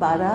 12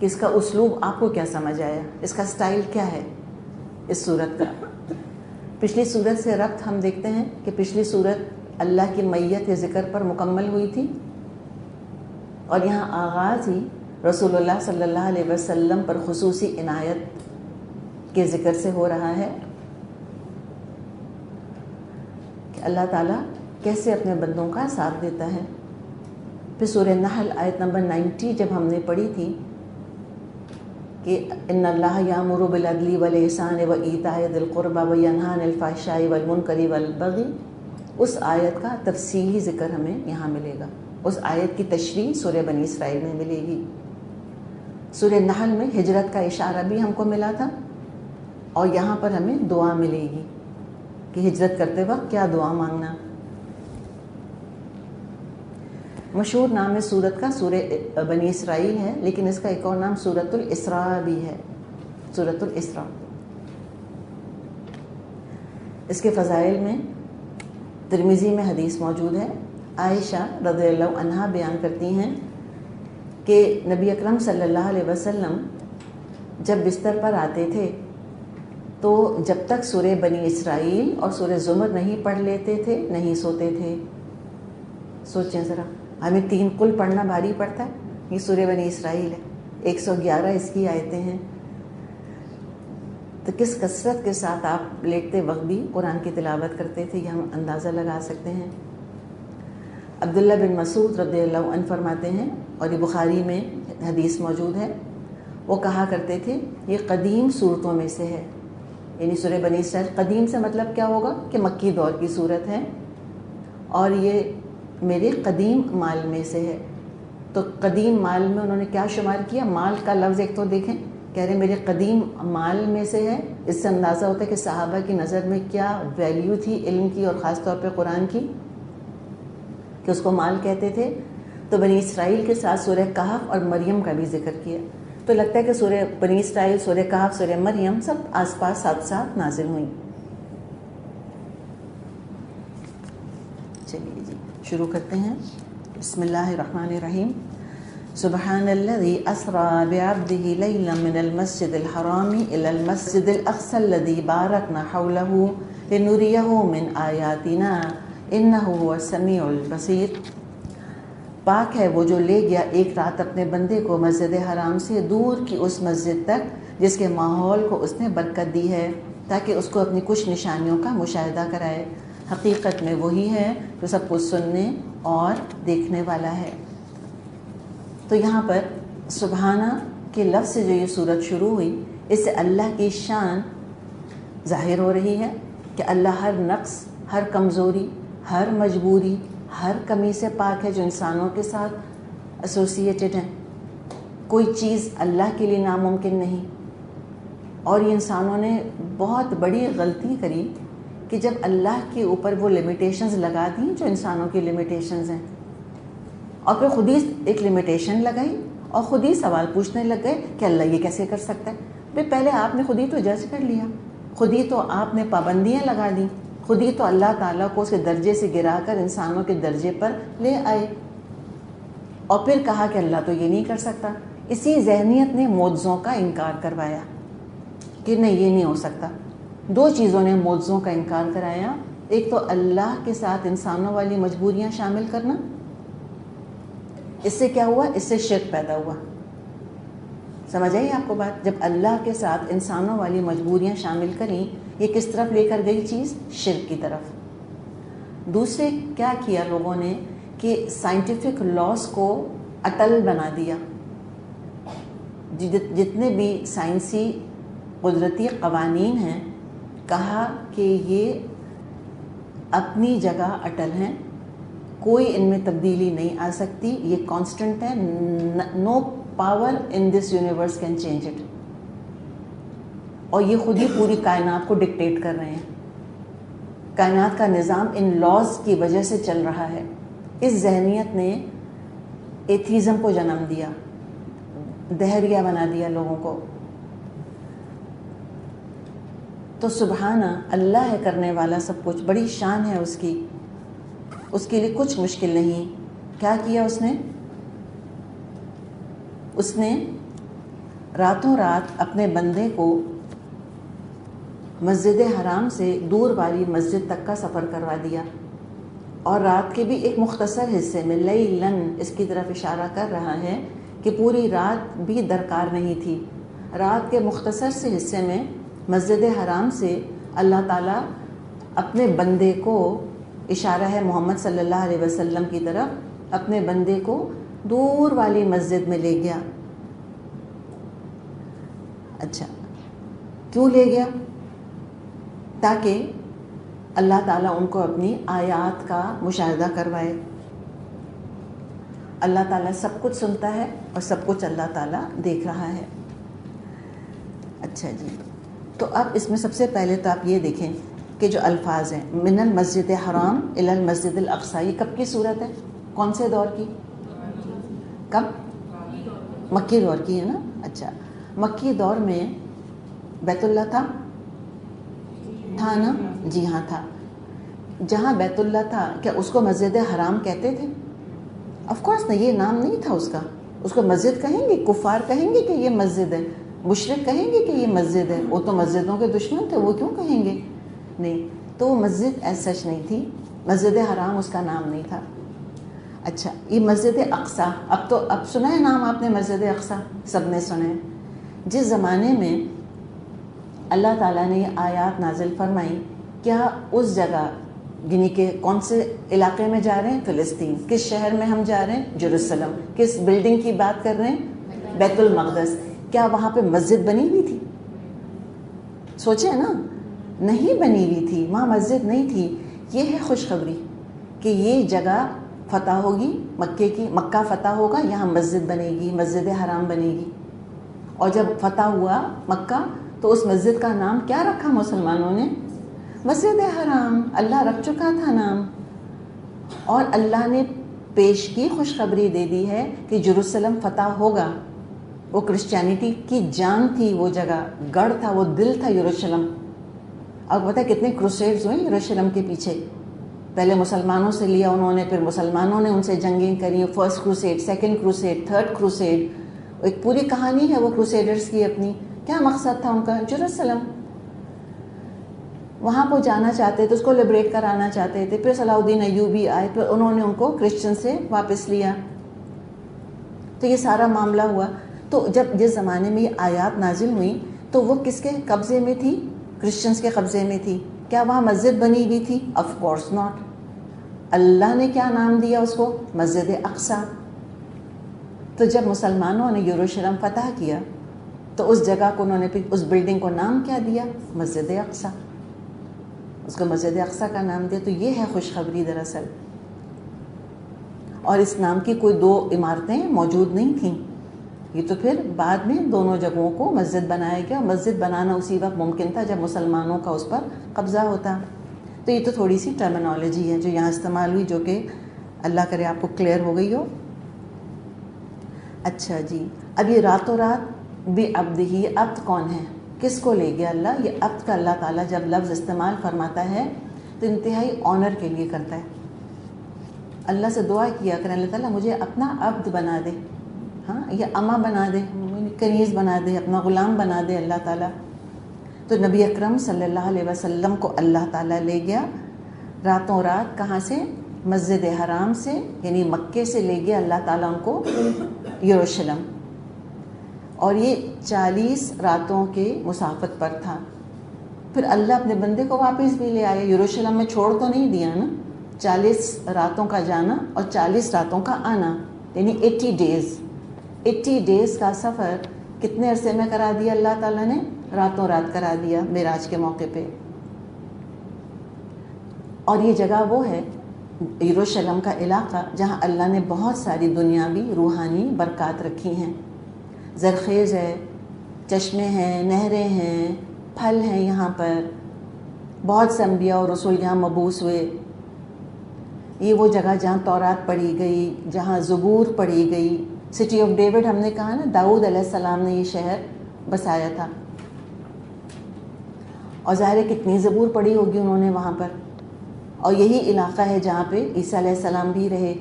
کہ اس کا اسلوب آپ کو کیا سمجھ آیا، اس کا سٹائل کیا ہے اس صورت کا۔ پچھلی صورت سے ربط ہم دیکھتے ہیں کہ پچھلی صورت اللہ کی میت کے ذکر پر مکمل ہوئی تھی، اور یہاں آغاز ہی رسول اللہ صلی اللہ علیہ وسلم پر خصوصی عنایت کے ذکر سے ہو رہا ہے کہ اللہ تعالیٰ کیسے اپنے بندوں کا ساتھ دیتا ہے۔ پھر سورہ نحل آیت نمبر 90 جب ہم نے پڑھی تھی کہ ان اللہ یامر بالعدل والاحسان وایتاء ذی القربى وینہی عن الفحشاء والمنکر والبغی، اس آیت کا تفصیلی ذکر ہمیں یہاں ملے گا، اس آیت کی تشریح سورہ بنی اسرائیل میں ملے گی۔ سورہ نحل میں ہجرت کا اشارہ بھی ہم کو ملا تھا، اور یہاں پر ہمیں دعا ملے گی کہ ہجرت کرتے وقت کیا دعا مانگنا۔ مشہور نام ہے سورت کا سورہ بنی اسرائیل ہے، لیکن اس کا ایک اور نام سورۃ الاسراء بھی ہے، سورۃ الاسراء۔ اس کے فضائل میں ترمذی میں حدیث موجود ہے، عائشہ رضی اللہ عنہا بیان کرتی ہیں کہ نبی اکرم صلی اللہ علیہ وسلم جب بستر پر آتے تھے تو جب تک سورہ بنی اسرائیل اور سورہ زمر نہیں پڑھ لیتے تھے نہیں سوتے تھے۔ سوچیں ذرا، ہمیں 3 کل پڑھنا بھاری پڑتا ہے، یہ سورہ بنی اسرائیل ہے، 111 اس کی آیتیں ہیں، تو کس کثرت کے ساتھ آپ لیٹتے وقت بھی قرآن کی تلاوت کرتے تھے، یہ ہم اندازہ لگا سکتے ہیں۔ عبداللہ بن مسعود رضی اللہ عنہ فرماتے ہیں، اور یہ بخاری میں حدیث موجود ہے، وہ کہا کرتے تھے یہ قدیم صورتوں میں سے ہے، یعنی سورہ بنی اسرائیل قدیم سے مطلب کیا ہوگا کہ مکی دور کی صورت ہے، اور یہ میرے قدیم مال میں سے ہے۔ تو قدیم مال میں انہوں نے کیا شمار کیا، مال کا لفظ ایک تو دیکھیں، کہہ رہے میرے قدیم مال میں سے ہے، اس سے اندازہ ہوتا ہے کہ صحابہ کی نظر میں کیا ویلیو تھی علم کی، اور خاص طور پہ قرآن کی، کہ اس کو مال کہتے تھے۔ تو بنی اسرائیل کے ساتھ سورہ کہف اور مریم کا بھی ذکر کیا، تو لگتا ہے کہ سورہ بنی اسرائیل، سورہ کہف، سورہ مریم سب آس پاس ساتھ ساتھ نازل ہوئیں۔ چلیے جی شروع کرتے ہیں۔ بسم اللہ الرحمن الرحیم۔ سبحان الذی اسری بعبدہ لیلا من المسجد الحرام الی المسجد الاقصی الذی بارکنا حولہ لنریہ من آیاتنا انہ هو السمیع البصیر۔ پاک ہے وہ جو لے گیا ایک رات اپنے بندے کو مسجد حرام سے دور کی اس مسجد تک جس کے ماحول کو اس نے برکت دی ہے، تاکہ اس کو اپنی کچھ نشانیوں کا مشاہدہ کرائے۔ حقیقت میں وہی ہے جو سب کچھ سننے اور دیکھنے والا ہے۔ تو یہاں پر سبحانہ کے لفظ سے جو یہ صورت شروع ہوئی، اس سے اللہ کی شان ظاہر ہو رہی ہے کہ اللہ ہر نقص، ہر کمزوری، ہر مجبوری، ہر کمی سے پاک ہے جو انسانوں کے ساتھ ایسوسیٹڈ ہیں۔ کوئی چیز اللہ کے لیے ناممکن نہیں، اور یہ انسانوں نے بہت بڑی غلطی کری کہ جب اللہ کے اوپر وہ لمیٹیشنز لگا دیں جو انسانوں کی لمیٹیشنز ہیں، اور پھر خود ہی ایک لمیٹیشن لگائی اور خود ہی سوال پوچھنے لگ گئے کہ اللہ یہ کیسے کر سکتا ہے۔ بھئی پہلے آپ نے خود ہی تو جج کر لیا، خود ہی تو آپ نے پابندیاں لگا دیں، خود ہی تو اللہ تعالیٰ کو اس کے درجے سے گرا کر انسانوں کے درجے پر لے آئے، اور پھر کہا کہ اللہ تو یہ نہیں کر سکتا۔ اسی ذہنیت نے معجزوں کا انکار کروایا کہ نہیں یہ نہیں ہو سکتا۔ 2 چیزوں نے معجزوں کا انکار کرایا، ایک تو اللہ کے ساتھ انسانوں والی مجبوریاں شامل کرنا، اس سے کیا ہوا، اس سے شرک پیدا ہوا۔ سمجھ آئی آپ کو بات؟ جب اللہ کے ساتھ انسانوں والی مجبوریاں شامل کریں، یہ کس طرف لے کر گئی چیز؟ شرک کی طرف۔ دوسرے کیا کیا لوگوں نے کہ سائنٹیفک لاس کو اٹل بنا دیا۔ جتنے بھی سائنسی قدرتی قوانین ہیں، کہا کہ یہ اپنی جگہ اٹل ہیں، کوئی ان میں تبدیلی نہیں آ سکتی، یہ کانسٹنٹ ہے، no power in this universe can change it, اور یہ خود ہی پوری کائنات کو ڈکٹیٹ کر رہے ہیں۔ کائنات کا نظام ان لاز کی وجہ سے چل رہا ہے۔ اس ذہنیت نے ایتھیزم کو جنم دیا، دہریہ بنا دیا لوگوں کو۔ تو سبحانہ، اللہ ہے کرنے والا سب کچھ، بڑی شان ہے اس کی، اس کے لیے کچھ مشکل نہیں۔ کیا کیا اس نے راتوں رات اپنے بندے کو مسجد حرام سے دور والی مسجد تک کا سفر کروا دیا، اور رات کے بھی ایک مختصر حصے میں لیلن اس کی طرف اشارہ کر رہا ہے کہ پوری رات بھی درکار نہیں تھی، رات کے مختصر سے حصے میں مسجد حرام سے اللہ تعالیٰ اپنے بندے کو، اشارہ ہے محمد صلی اللہ علیہ وسلم کی طرف، اپنے بندے کو دور والی مسجد میں لے گیا۔ اچھا، کیوں لے گیا؟ تاکہ اللہ تعالیٰ ان کو اپنی آیات کا مشاہدہ کروائے۔ اللہ تعالیٰ سب کچھ سنتا ہے اور سب کچھ اللہ تعالیٰ دیکھ رہا ہے۔ اچھا جی، تو اب اس میں سب سے پہلے تو آپ یہ دیکھیں کہ جو الفاظ ہیں من المسجد حرام الی المسجد الاقصی، یہ کب کی صورت ہے؟ کون سے دور کی؟ کب؟ مکی دور کی ہے نا؟ اچھا، مکی دور میں بیت اللہ تھا نا؟ جی ہاں تھا۔ جہاں بیت اللہ تھا کیا اس کو مسجد حرام کہتے تھے؟ آف کورس نا، یہ نام نہیں تھا اس کا۔ اس کو مسجد کہیں گے؟ کفار کہیں گے کہ یہ مسجد ہے؟ مشرک کہیں گے کہ یہ مسجد ہے؟ وہ تو مسجدوں کے دشمن تھے، وہ کیوں کہیں گے؟ نہیں، تو وہ مسجد ایز سچ نہیں تھی، مسجد حرام اس کا نام نہیں تھا۔ اچھا، یہ مسجد اقصی، اب سنا ہے نام آپ نے مسجد اقصی؟ سب نے سنا ہے۔ جس زمانے میں اللہ تعالیٰ نے یہ آیات نازل فرمائی، کیا اس جگہ، یعنی کہ کون سے علاقے میں جا رہے ہیں؟ فلسطین۔ کس شہر میں ہم جا رہے ہیں؟ جیروسلم۔ کس بلڈنگ کی بات کر رہے ہیں؟ بیت المقدس۔ کیا وہاں پہ مسجد بنی ہوئی تھی؟ سوچیں نا، نہیں بنی ہوئی تھی، وہاں مسجد نہیں تھی۔ یہ ہے خوشخبری کہ یہ جگہ فتح ہوگی، مکے کی، مکہ فتح ہوگا، یہاں مسجد بنے گی، مسجد حرام بنے گی۔ اور جب فتح ہوا مکہ تو اس مسجد کا نام کیا رکھا مسلمانوں نے؟ مسجد حرام۔ اللہ رکھ چکا تھا نام، اور اللہ نے پیش کی، خوشخبری دے دی ہے کہ جیروسلم فتح ہوگا۔ وہ کرسچینٹی کی جان تھی، وہ جگہ گڑھ تھا، وہ دل تھا یروشلم۔ اور پتہ ہے کتنے کروسیڈز ہوئے یروشلم کے پیچھے؟ پہلے مسلمانوں سے لیا انہوں نے، پھر مسلمانوں نے ان سے جنگیں کری، first crusade, second crusade, third crusade, ایک پوری کہانی ہے وہ کروسیڈرز کی اپنی۔ کیا مقصد تھا ان کا؟ جیروسلم۔ وہاں کو جانا چاہتے تھے، اس کو لبریٹ کرانا چاہتے تھے۔ پھر صلاح الدین ایوبی آئے، پھر انہوں نے ان کو کرسچن سے واپس لیا۔ تو یہ سارا معاملہ ہوا۔ تو جب جس زمانے میں یہ آیات نازل ہوئی تو وہ کس کے قبضے میں تھی؟ کرسچنس کے قبضے میں تھی۔ کیا وہاں مسجد بنی ہوئی تھی؟ Of course not. اللہ نے کیا نام دیا اس کو؟ مسجد اقصی۔ تو جب مسلمانوں نے یروشلم فتح کیا تو اس جگہ کو انہوں نے، اس بلڈنگ کو نام کیا دیا؟ مسجد اقصی۔ اس کو مسجد اقصی کا نام دیا۔ تو یہ ہے خوشخبری دراصل۔ اور اس نام کی کوئی دو عمارتیں موجود نہیں تھیں، یہ تو پھر بعد میں دونوں جگہوں کو مسجد بنایا گیا۔ مسجد بنانا اسی وقت ممکن تھا جب مسلمانوں کا اس پر قبضہ ہوتا۔ تو یہ تو تھوڑی سی ٹرمینالوجی ہے جو یہاں استعمال ہوئی، جو کہ اللہ کرے آپ کو کلیئر ہو گئی ہو۔ اچھا جی، اب یہ راتوں رات بھی عبد ہی، عبد کون ہے؟ کس کو لے گیا اللہ؟ یہ عبد کا اللہ تعالیٰ جب لفظ استعمال فرماتا ہے تو انتہائی آنر کے لیے کرتا ہے۔ اللہ سے دعا کیا کریں، اللہ تعالیٰ مجھے اپنا عبد بنا دے، ہاں، یا اماں بنا دے، کنیز بنا دے، اپنا غلام بنا دے اللہ تعالیٰ۔ تو نبی اکرم صلی اللہ علیہ وسلم کو اللہ تعالیٰ لے گیا راتوں رات، کہاں سے؟ مسجد حرام سے، یعنی مکے سے لے گیا اللہ تعالیٰ ان کو یروشلم، اور یہ 40 راتوں کے مسافت پر تھا۔ پھر اللہ اپنے بندے کو واپس بھی لے آیا، یروشلم میں چھوڑ تو نہیں دیا نا۔ 40 راتوں کا جانا اور 40 راتوں کا آنا، یعنی 80 ڈیز۔ 80 ڈیز کا سفر کتنے عرصے میں کرا دیا اللہ تعالیٰ نے؟ راتوں رات کرا دیا معراج کے موقع پہ۔ اور یہ جگہ وہ ہے یروشلم کا علاقہ جہاں اللہ نے بہت ساری دنیاوی روحانی برکات رکھی ہیں۔ زرخیز ہے، چشمے ہیں، نہریں ہیں، پھل ہیں، یہاں پر بہت سے انبیاء اور رسول یہاں مبعوث ہوئے۔ یہ وہ جگہ جہاں تورات پڑھی گئی، جہاں زبور پڑھی گئی۔ سٹی آف ڈیوڈ ہم نے کہا نا، داؤد علیہ السلام نے یہ شہر بسایا تھا، اور ظاہر ہے کتنی زبور پڑھی ہوگی انہوں نے وہاں پر۔ اور یہی علاقہ ہے جہاں پہ عیسیٰ علیہ السلام بھی رہے،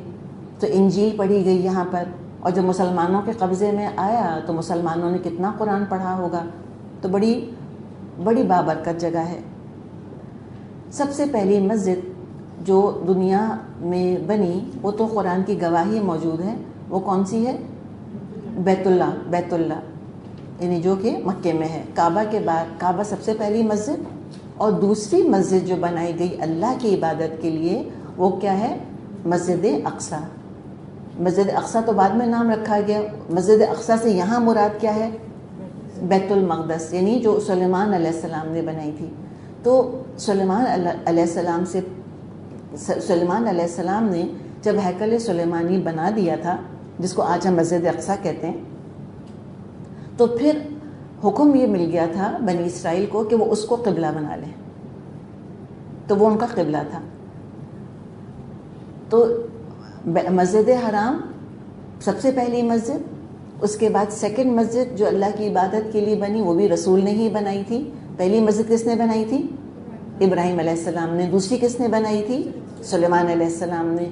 تو انجیل پڑھی گئی یہاں پر، اور جب مسلمانوں کے قبضے میں آیا تو مسلمانوں نے کتنا قرآن پڑھا ہوگا. تو بڑی بڑی بابرکت جگہ ہے. سب سے پہلی مسجد جو دنیا میں بنی وہ تو قرآن کی گواہی موجود ہے. وہ کون سی ہے؟ بیت اللہ یعنی جو کہ مکے میں ہے. کعبہ کے بعد کعبہ سب سے پہلی مسجد، اور دوسری مسجد جو بنائی گئی اللہ کی عبادت کے لیے وہ کیا ہے؟ مسجد اقصیٰ. مسجد اقصیٰ تو بعد میں نام رکھا گیا. مسجد اقصیٰ سے یہاں مراد کیا ہے؟ بیت المقدس، یعنی جو سلیمان علیہ السلام نے بنائی تھی. تو سلیمان علیہ السلام نے جب ہیکل سلیمانی بنا دیا تھا، جس کو آج ہم مسجد اقصیٰ کہتے ہیں، تو پھر حکم یہ مل گیا تھا بنی اسرائیل کو کہ وہ اس کو قبلہ بنا لیں. تو وہ ان کا قبلہ تھا. تو مسجد حرام سب سے پہلی مسجد. اس کے بعد سیکنڈ مسجد جو اللہ کی عبادت کے لیے بنی وہ بھی رسول نے ہی بنائی تھی. پہلی مسجد کس نے بنائی تھی؟ ابراہیم علیہ السلام نے. دوسری کس نے بنائی تھی؟ سلیمان علیہ السلام نے.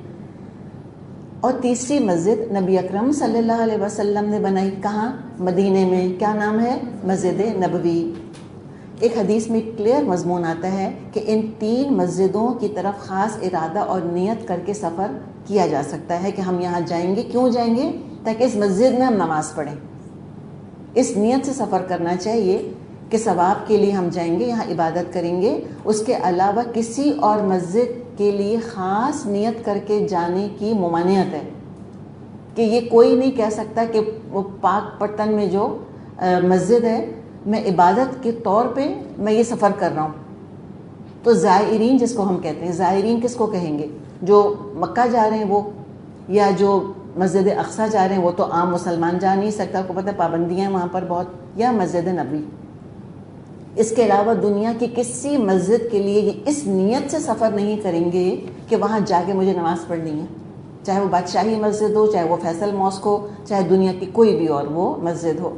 اور تیسری مسجد نبی اکرم صلی اللہ علیہ وسلم نے بنائی. کہاں؟ مدینے میں. کیا نام ہے؟ مسجد نبوی. ایک حدیث میں کلیئر مضمون آتا ہے کہ ان 3 مسجدوں کی طرف خاص ارادہ اور نیت کر کے سفر کیا جا سکتا ہے کہ ہم یہاں جائیں گے. کیوں جائیں گے؟ تاکہ اس مسجد میں ہم نماز پڑھیں. اس نیت سے سفر کرنا چاہیے کہ ثواب کے لیے ہم جائیں گے، یہاں عبادت کریں گے. اس کے علاوہ کسی اور مسجد کے لیے خاص نیت کر کے جانے کی ممانعت ہے کہ یہ کوئی نہیں کہہ سکتا کہ وہ پاک پٹن میں جو مسجد ہے میں عبادت کے طور پہ میں یہ سفر کر رہا ہوں. تو زائرین جس کو ہم کہتے ہیں، زائرین کس کو کہیں گے؟ جو مکہ جا رہے ہیں وہ، یا جو مسجد اقصیٰ جا رہے ہیں وہ تو عام مسلمان جا نہیں سکتا، آپ کو پتہ پابندیاں وہاں پر بہت. یا مسجد نبوی. اس کے علاوہ دنیا کی کسی مسجد کے لیے یہ اس نیت سے سفر نہیں کریں گے کہ وہاں جا کے مجھے نماز پڑھنی ہے، چاہے وہ بادشاہی مسجد ہو، چاہے وہ فیصل ماسک ہو، چاہے دنیا کی کوئی بھی اور وہ مسجد ہو.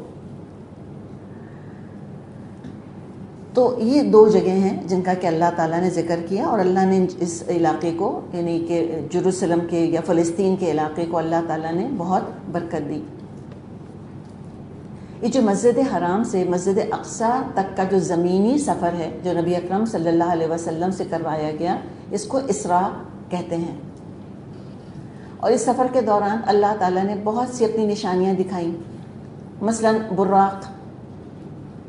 تو یہ 2 جگہیں ہیں جن کا کہ اللہ تعالیٰ نے ذکر کیا، اور اللہ نے اس علاقے کو یعنی کہ جروسلم کے یا فلسطین کے علاقے کو اللہ تعالیٰ نے بہت برکت دی. یہ جو مسجد حرام سے مسجد اقصیٰ تک کا جو زمینی سفر ہے جو نبی اکرم صلی اللہ علیہ وسلم سے کروایا گیا، اس کو اسراء کہتے ہیں. اور اس سفر کے دوران اللہ تعالیٰ نے بہت سی اپنی نشانیاں دکھائیں. مثلاً براق،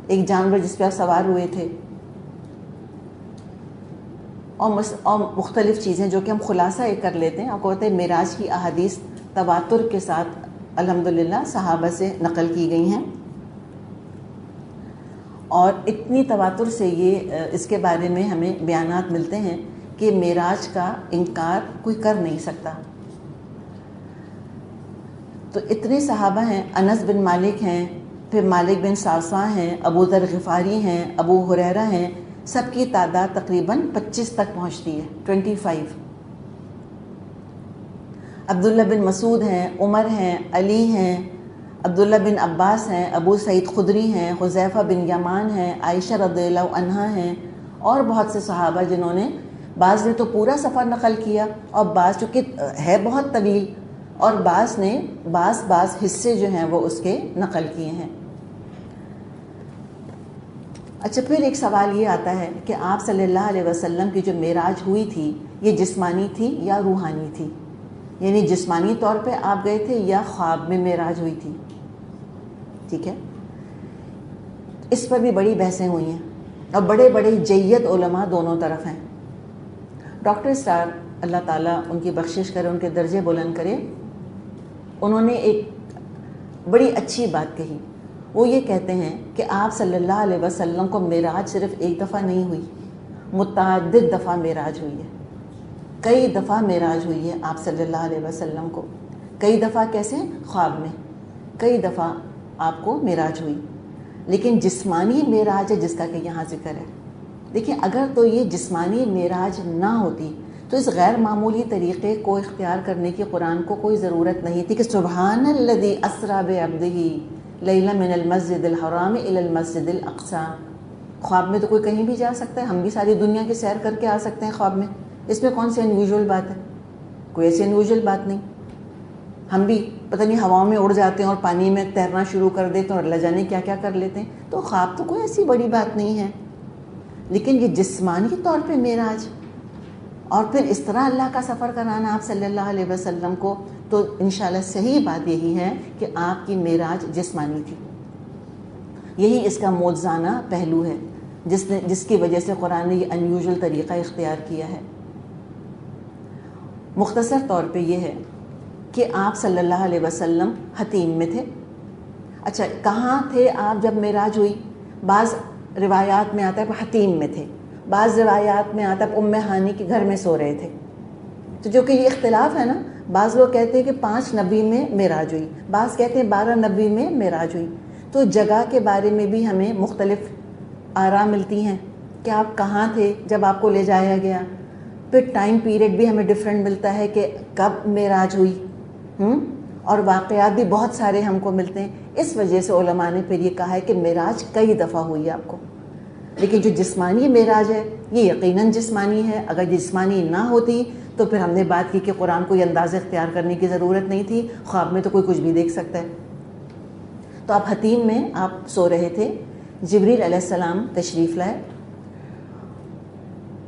ایک جانور جس پہ آپ سوار ہوئے تھے، اور مختلف چیزیں جو کہ ہم خلاصہ ایک کر لیتے ہیں. آپ کو پتہ ہے معراج کی احادیث تواتر کے ساتھ الحمدللہ صحابہ سے نقل کی گئی ہیں، اور اتنی تواتر سے یہ اس کے بارے میں ہمیں بیانات ملتے ہیں کہ معراج کا انکار کوئی کر نہیں سکتا. تو اتنے صحابہ ہیں، انس بن مالک ہیں، پھر مالک بن صعصع ہیں، ابو ذر غفاری ہیں، ابو ہریرہ ہیں. سب کی تعداد تقریباً 25 تک پہنچتی ہے، 25. عبداللہ بن مسعود ہیں، عمر ہیں، علی ہیں، عبداللہ بن عباس ہیں، ابو سعید خدری ہیں، حذیفہ بن یمان ہیں، عائشہ رضی اللہ عنہا ہیں، اور بہت سے صحابہ جنہوں نے، بعض نے تو پورا سفر نقل کیا، اور بعض چونکہ ہے بہت طویل، اور بعض نے بعض حصے جو ہیں وہ اس کے نقل کیے ہیں. اچھا، پھر ایک سوال یہ آتا ہے کہ آپ صلی اللہ علیہ وسلم کی جو معراج ہوئی تھی یہ جسمانی تھی یا روحانی تھی؟ یعنی جسمانی طور پہ آپ گئے تھے یا خواب میں معراج ہوئی تھی؟ ٹھیک ہے، اس پر بھی بڑی بحثیں ہوئی ہیں، اور بڑے بڑے جید علماء دونوں طرف ہیں. ڈاکٹر اسٹار اللہ تعالیٰ ان کی بخشش کرے، ان کے درجے بلند کرے، انہوں نے ایک بڑی اچھی بات کہی. وہ یہ کہتے ہیں کہ آپ صلی اللہ علیہ وسلم کو معراج صرف ایک دفعہ نہیں ہوئی، متعدد دفعہ معراج ہوئی ہے. کئی دفعہ معراج ہوئی ہے آپ صلی اللہ علیہ وسلم کو. کئی دفعہ کیسے؟ خواب میں. کئی دفعہ آپ کو معراج ہوئی، لیکن جسمانی معراج ہے جس کا کہ یہاں ذکر ہے. دیکھیں، اگر تو یہ جسمانی معراج نہ ہوتی تو اس غیر معمولی طریقے کو اختیار کرنے کی قرآن کو کوئی ضرورت نہیں تھی کہ سبحان الذی اسری بعبدہ لیلا من المسجد الحرام الی المسجد الاقصی. خواب میں تو کوئی کہیں بھی جا سکتا ہے، ہم بھی ساری دنیا کی سیر کر کے آ سکتے ہیں خواب میں. اس میں کون سی انیویژول بات ہے؟ کوئی ایسی انیویژول بات نہیں. ہم بھی پتہ نہیں ہواؤں میں اڑ جاتے ہیں اور پانی میں تیرنا شروع کر دیتے ہیں اور اللہ جانے کیا کیا کر لیتے ہیں. تو خواب تو کوئی ایسی بڑی بات نہیں ہے، لیکن یہ جسمانی طور پہ معراج اور پھر اس طرح اللہ کا سفر کرانا آپ صلی اللہ علیہ وسلم کو، تو انشاءاللہ صحیح بات یہی ہے کہ آپ کی معراج جسمانی تھی. یہی اس کا معجزانہ پہلو ہے جس کی وجہ سے قرآن نے یہ انیوژل طریقہ اختیار کیا ہے. مختصر طور پہ یہ ہے کہ آپ صلی اللہ علیہ وسلم حتیم میں تھے. اچھا، کہاں تھے آپ جب معراج ہوئی؟ بعض روایات میں آتا ہے حتیم میں تھے، بعض روایات میں آتا ہے ام ہانی کے گھر میں سو رہے تھے. تو جو کہ یہ اختلاف ہے نا، بعض لوگ کہتے ہیں کہ 5 نبی میں معراج ہوئی، بعض کہتے ہیں 12 نبی میں معراج ہوئی. تو جگہ کے بارے میں بھی ہمیں مختلف آراء ملتی ہیں کہ آپ کہاں تھے جب آپ کو لے جایا گیا. پھر ٹائم پیریڈ بھی ہمیں ڈفرینٹ ملتا ہے کہ کب معراج ہوئی، اور واقعات بھی بہت سارے ہم کو ملتے ہیں. اس وجہ سے علماء نے پھر یہ کہا ہے کہ معراج کئی دفعہ ہوئی آپ کو. لیکن جو جسمانی معراج ہے یہ یقیناً جسمانی ہے. اگر جسمانی نہ ہوتی تو پھر ہم نے بات کی کہ قرآن کو یہ انداز اختیار کرنے کی ضرورت نہیں تھی، خواب میں تو کوئی کچھ بھی دیکھ سکتا ہے. تو آپ حتیم میں آپ سو رہے تھے، جبریل علیہ السلام تشریف لائے.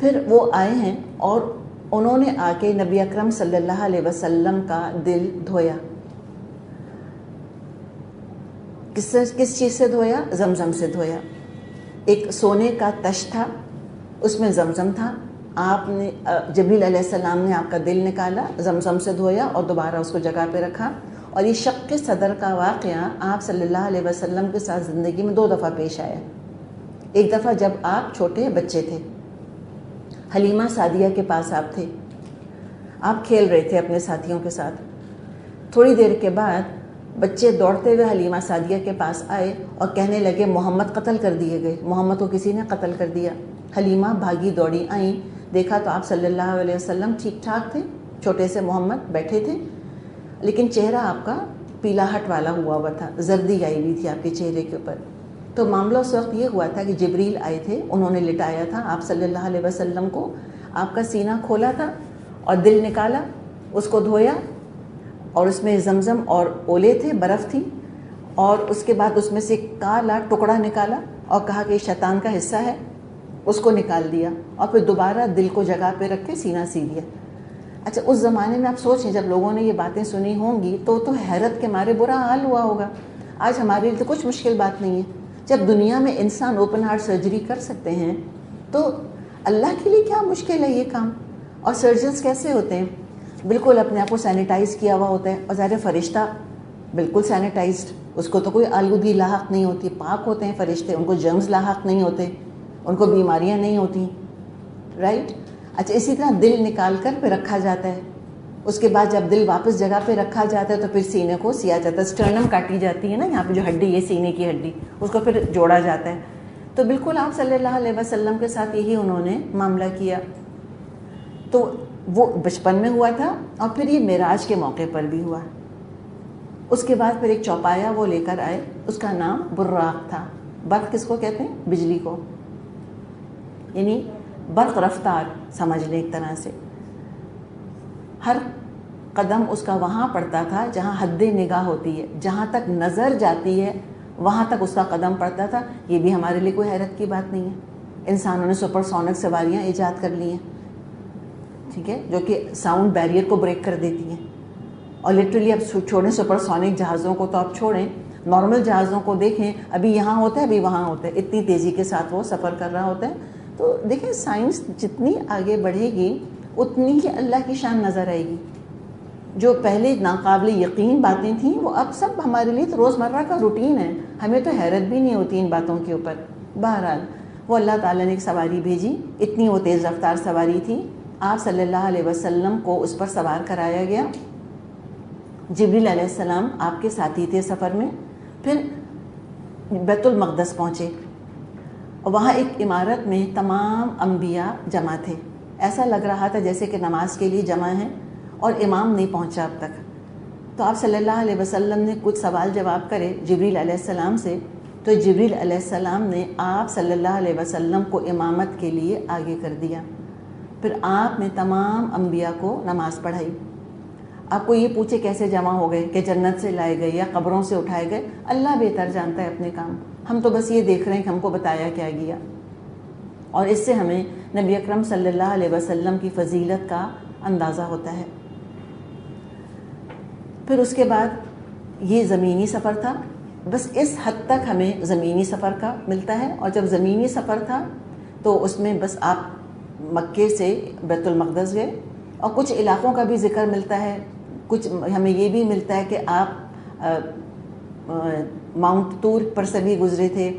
پھر وہ آئے ہیں اور انہوں نے آ کے نبی اکرم صلی اللہ علیہ وسلم کا دل دھویا. کس چیز سے دھویا؟ زمزم سے دھویا. ایک سونے کا تش تھا، اس میں زمزم تھا. آپ نے جبریل علیہ السلام نے آپ کا دل نکالا، زمزم سے دھویا اور دوبارہ اس کو جگہ پہ رکھا. اور یہ شق صدر کا واقعہ آپ صلی اللہ علیہ وسلم کے ساتھ زندگی میں 2 دفعہ پیش آیا. ایک دفعہ جب آپ چھوٹے بچے تھے، حلیمہ سعدیہ کے پاس آپ تھے، آپ کھیل رہے تھے اپنے ساتھیوں کے ساتھ. تھوڑی دیر کے بعد بچے دوڑتے ہوئے حلیمہ سعدیہ کے پاس آئے اور کہنے لگے محمد قتل کر دیے گئے، محمد کو کسی نے قتل کر دیا. حلیمہ بھاگی دوڑی آئیں، دیکھا تو آپ صلی اللہ علیہ وسلم ٹھیک ٹھاک تھے، چھوٹے سے محمد بیٹھے تھے، لیکن چہرہ آپ کا پیلا ہٹ والا ہوا تھا، زردی آئی ہوئی تھی آپ کے چہرے کے اوپر. تو معاملہ اس وقت یہ ہوا تھا کہ جبریل آئے تھے، انہوں نے لٹایا تھا آپ صلی اللہ علیہ وسلم کو، آپ کا سینہ کھولا تھا اور دل نکالا، اس کو دھویا اور اس میں زمزم اور اولے تھے، برف تھی، اور اس کے بعد اس میں سے ایک کالا ٹکڑا نکالا اور کہا کہ یہ شیطان کا حصہ ہے، اس کو نکال دیا اور پھر دوبارہ دل کو جگہ پہ رکھ کے سینہ سی دیا. اچھا، اس زمانے میں آپ سوچیں جب لوگوں نے یہ باتیں سنی ہوں گی تو حیرت کے مارے برا حال ہوا ہوگا. آج ہمارے لیے تو کچھ مشکل بات نہیں ہے. جب دنیا میں انسان اوپن ہارٹ سرجری کر سکتے ہیں تو اللہ کے لیے کیا مشکل ہے یہ کام. اور سرجنز کیسے ہوتے ہیں؟ بالکل اپنے آپ کو سینیٹائز کیا ہوا ہوتا ہے، اور ظاہر فرشتہ بالکل سینیٹائزڈ، اس کو تو کوئی آلودگی لاحق نہیں ہوتی، پاک ہوتے ہیں فرشتے، ان کو جرمز لاحق نہیں ہوتے، ان کو بیماریاں نہیں ہوتی، رائٹ. اچھا، اسی طرح دل نکال کر پہ رکھا جاتا ہے. اس کے بعد جب دل واپس جگہ پہ رکھا جاتا ہے تو پھر سینے کو سیا جاتا ہے، سٹرنم کاٹی جاتی ہے نا یہاں پہ جو ہڈی ہے سینے کی ہڈی، اس کو پھر جوڑا جاتا ہے. تو بالکل آپ صلی اللہ علیہ وسلم کے ساتھ یہی انہوں نے معاملہ کیا. تو وہ بچپن میں ہوا تھا اور پھر یہ معراج کے موقع پر بھی ہوا. اس کے بعد پھر ایک چوپایا وہ لے کر آئے، اس کا نام براق تھا. برق کس کو کہتے ہیں؟ بجلی کو، یعنی برق رفتار سمجھ لیں ایک طرح سے. ہر قدم اس کا وہاں پڑتا تھا جہاں حد نگاہ ہوتی ہے، جہاں تک نظر جاتی ہے وہاں تک اس کا قدم پڑتا تھا. یہ بھی ہمارے لیے کوئی حیرت کی بات نہیں ہے. انسانوں نے سپر سونک سواریاں ایجاد کر لی ہیں، ٹھیک ہے، جو کہ ساؤنڈ بیریئر کو بریک کر دیتی ہیں. اور لٹرلی اب چھوڑیں سپر سونک جہازوں کو، تو آپ چھوڑیں نارمل جہازوں کو دیکھیں، ابھی یہاں ہوتا ہے ابھی وہاں ہوتا ہے، اتنی تیزی کے ساتھ وہ سفر کر رہا ہوتا ہے. تو دیکھیں سائنس جتنی آگے بڑھے گی اتنی ہی اللہ کی شان نظر آئے گی. جو پہلے ناقابل یقین باتیں تھیں وہ اب سب ہمارے لیے تو روزمرہ کا روٹین ہے، ہمیں تو حیرت بھی نہیں ہوتی ان باتوں کے اوپر. بہرحال وہ اللہ تعالیٰ نے ایک سواری بھیجی، اتنی وہ تیز رفتار سواری تھی، آپ صلی اللہ علیہ وسلم کو اس پر سوار کرایا گیا. جبریل علیہ السلام آپ کے ساتھی تھے سفر میں. پھر بیت المقدس پہنچے، وہاں ایک عمارت میں تمام انبیاء جمع تھے. ایسا لگ رہا تھا جیسے کہ نماز کے لیے جمع ہیں اور امام نہیں پہنچا اب تک. تو آپ صلی اللہ علیہ وسلم نے کچھ سوال جواب کرے جبریل علیہ السلام سے، تو جبریل علیہ السلام نے آپ صلی اللہ علیہ وسلم کو امامت کے لیے آگے کر دیا. پھر آپ نے تمام انبیاء کو نماز پڑھائی. آپ کو یہ پوچھے کیسے جمع ہو گئے، کہ جنت سے لائے گئے یا قبروں سے اٹھائے گئے، اللہ بہتر جانتا ہے اپنے کام. ہم تو بس یہ دیکھ رہے ہیں کہ ہم کو بتایا کیا گیا. اور اس سے ہمیں نبی اکرم صلی اللہ علیہ وسلم کی فضیلت کا اندازہ ہوتا ہے. پھر اس کے بعد یہ زمینی سفر تھا، بس اس حد تک ہمیں زمینی سفر کا ملتا ہے. اور جب زمینی سفر تھا تو اس میں بس آپ مکے سے بیت المقدس گئے، اور کچھ علاقوں کا بھی ذکر ملتا ہے. کچھ ہمیں یہ بھی ملتا ہے کہ آپ ماؤنٹ طور پر سے بھی گزرے تھے،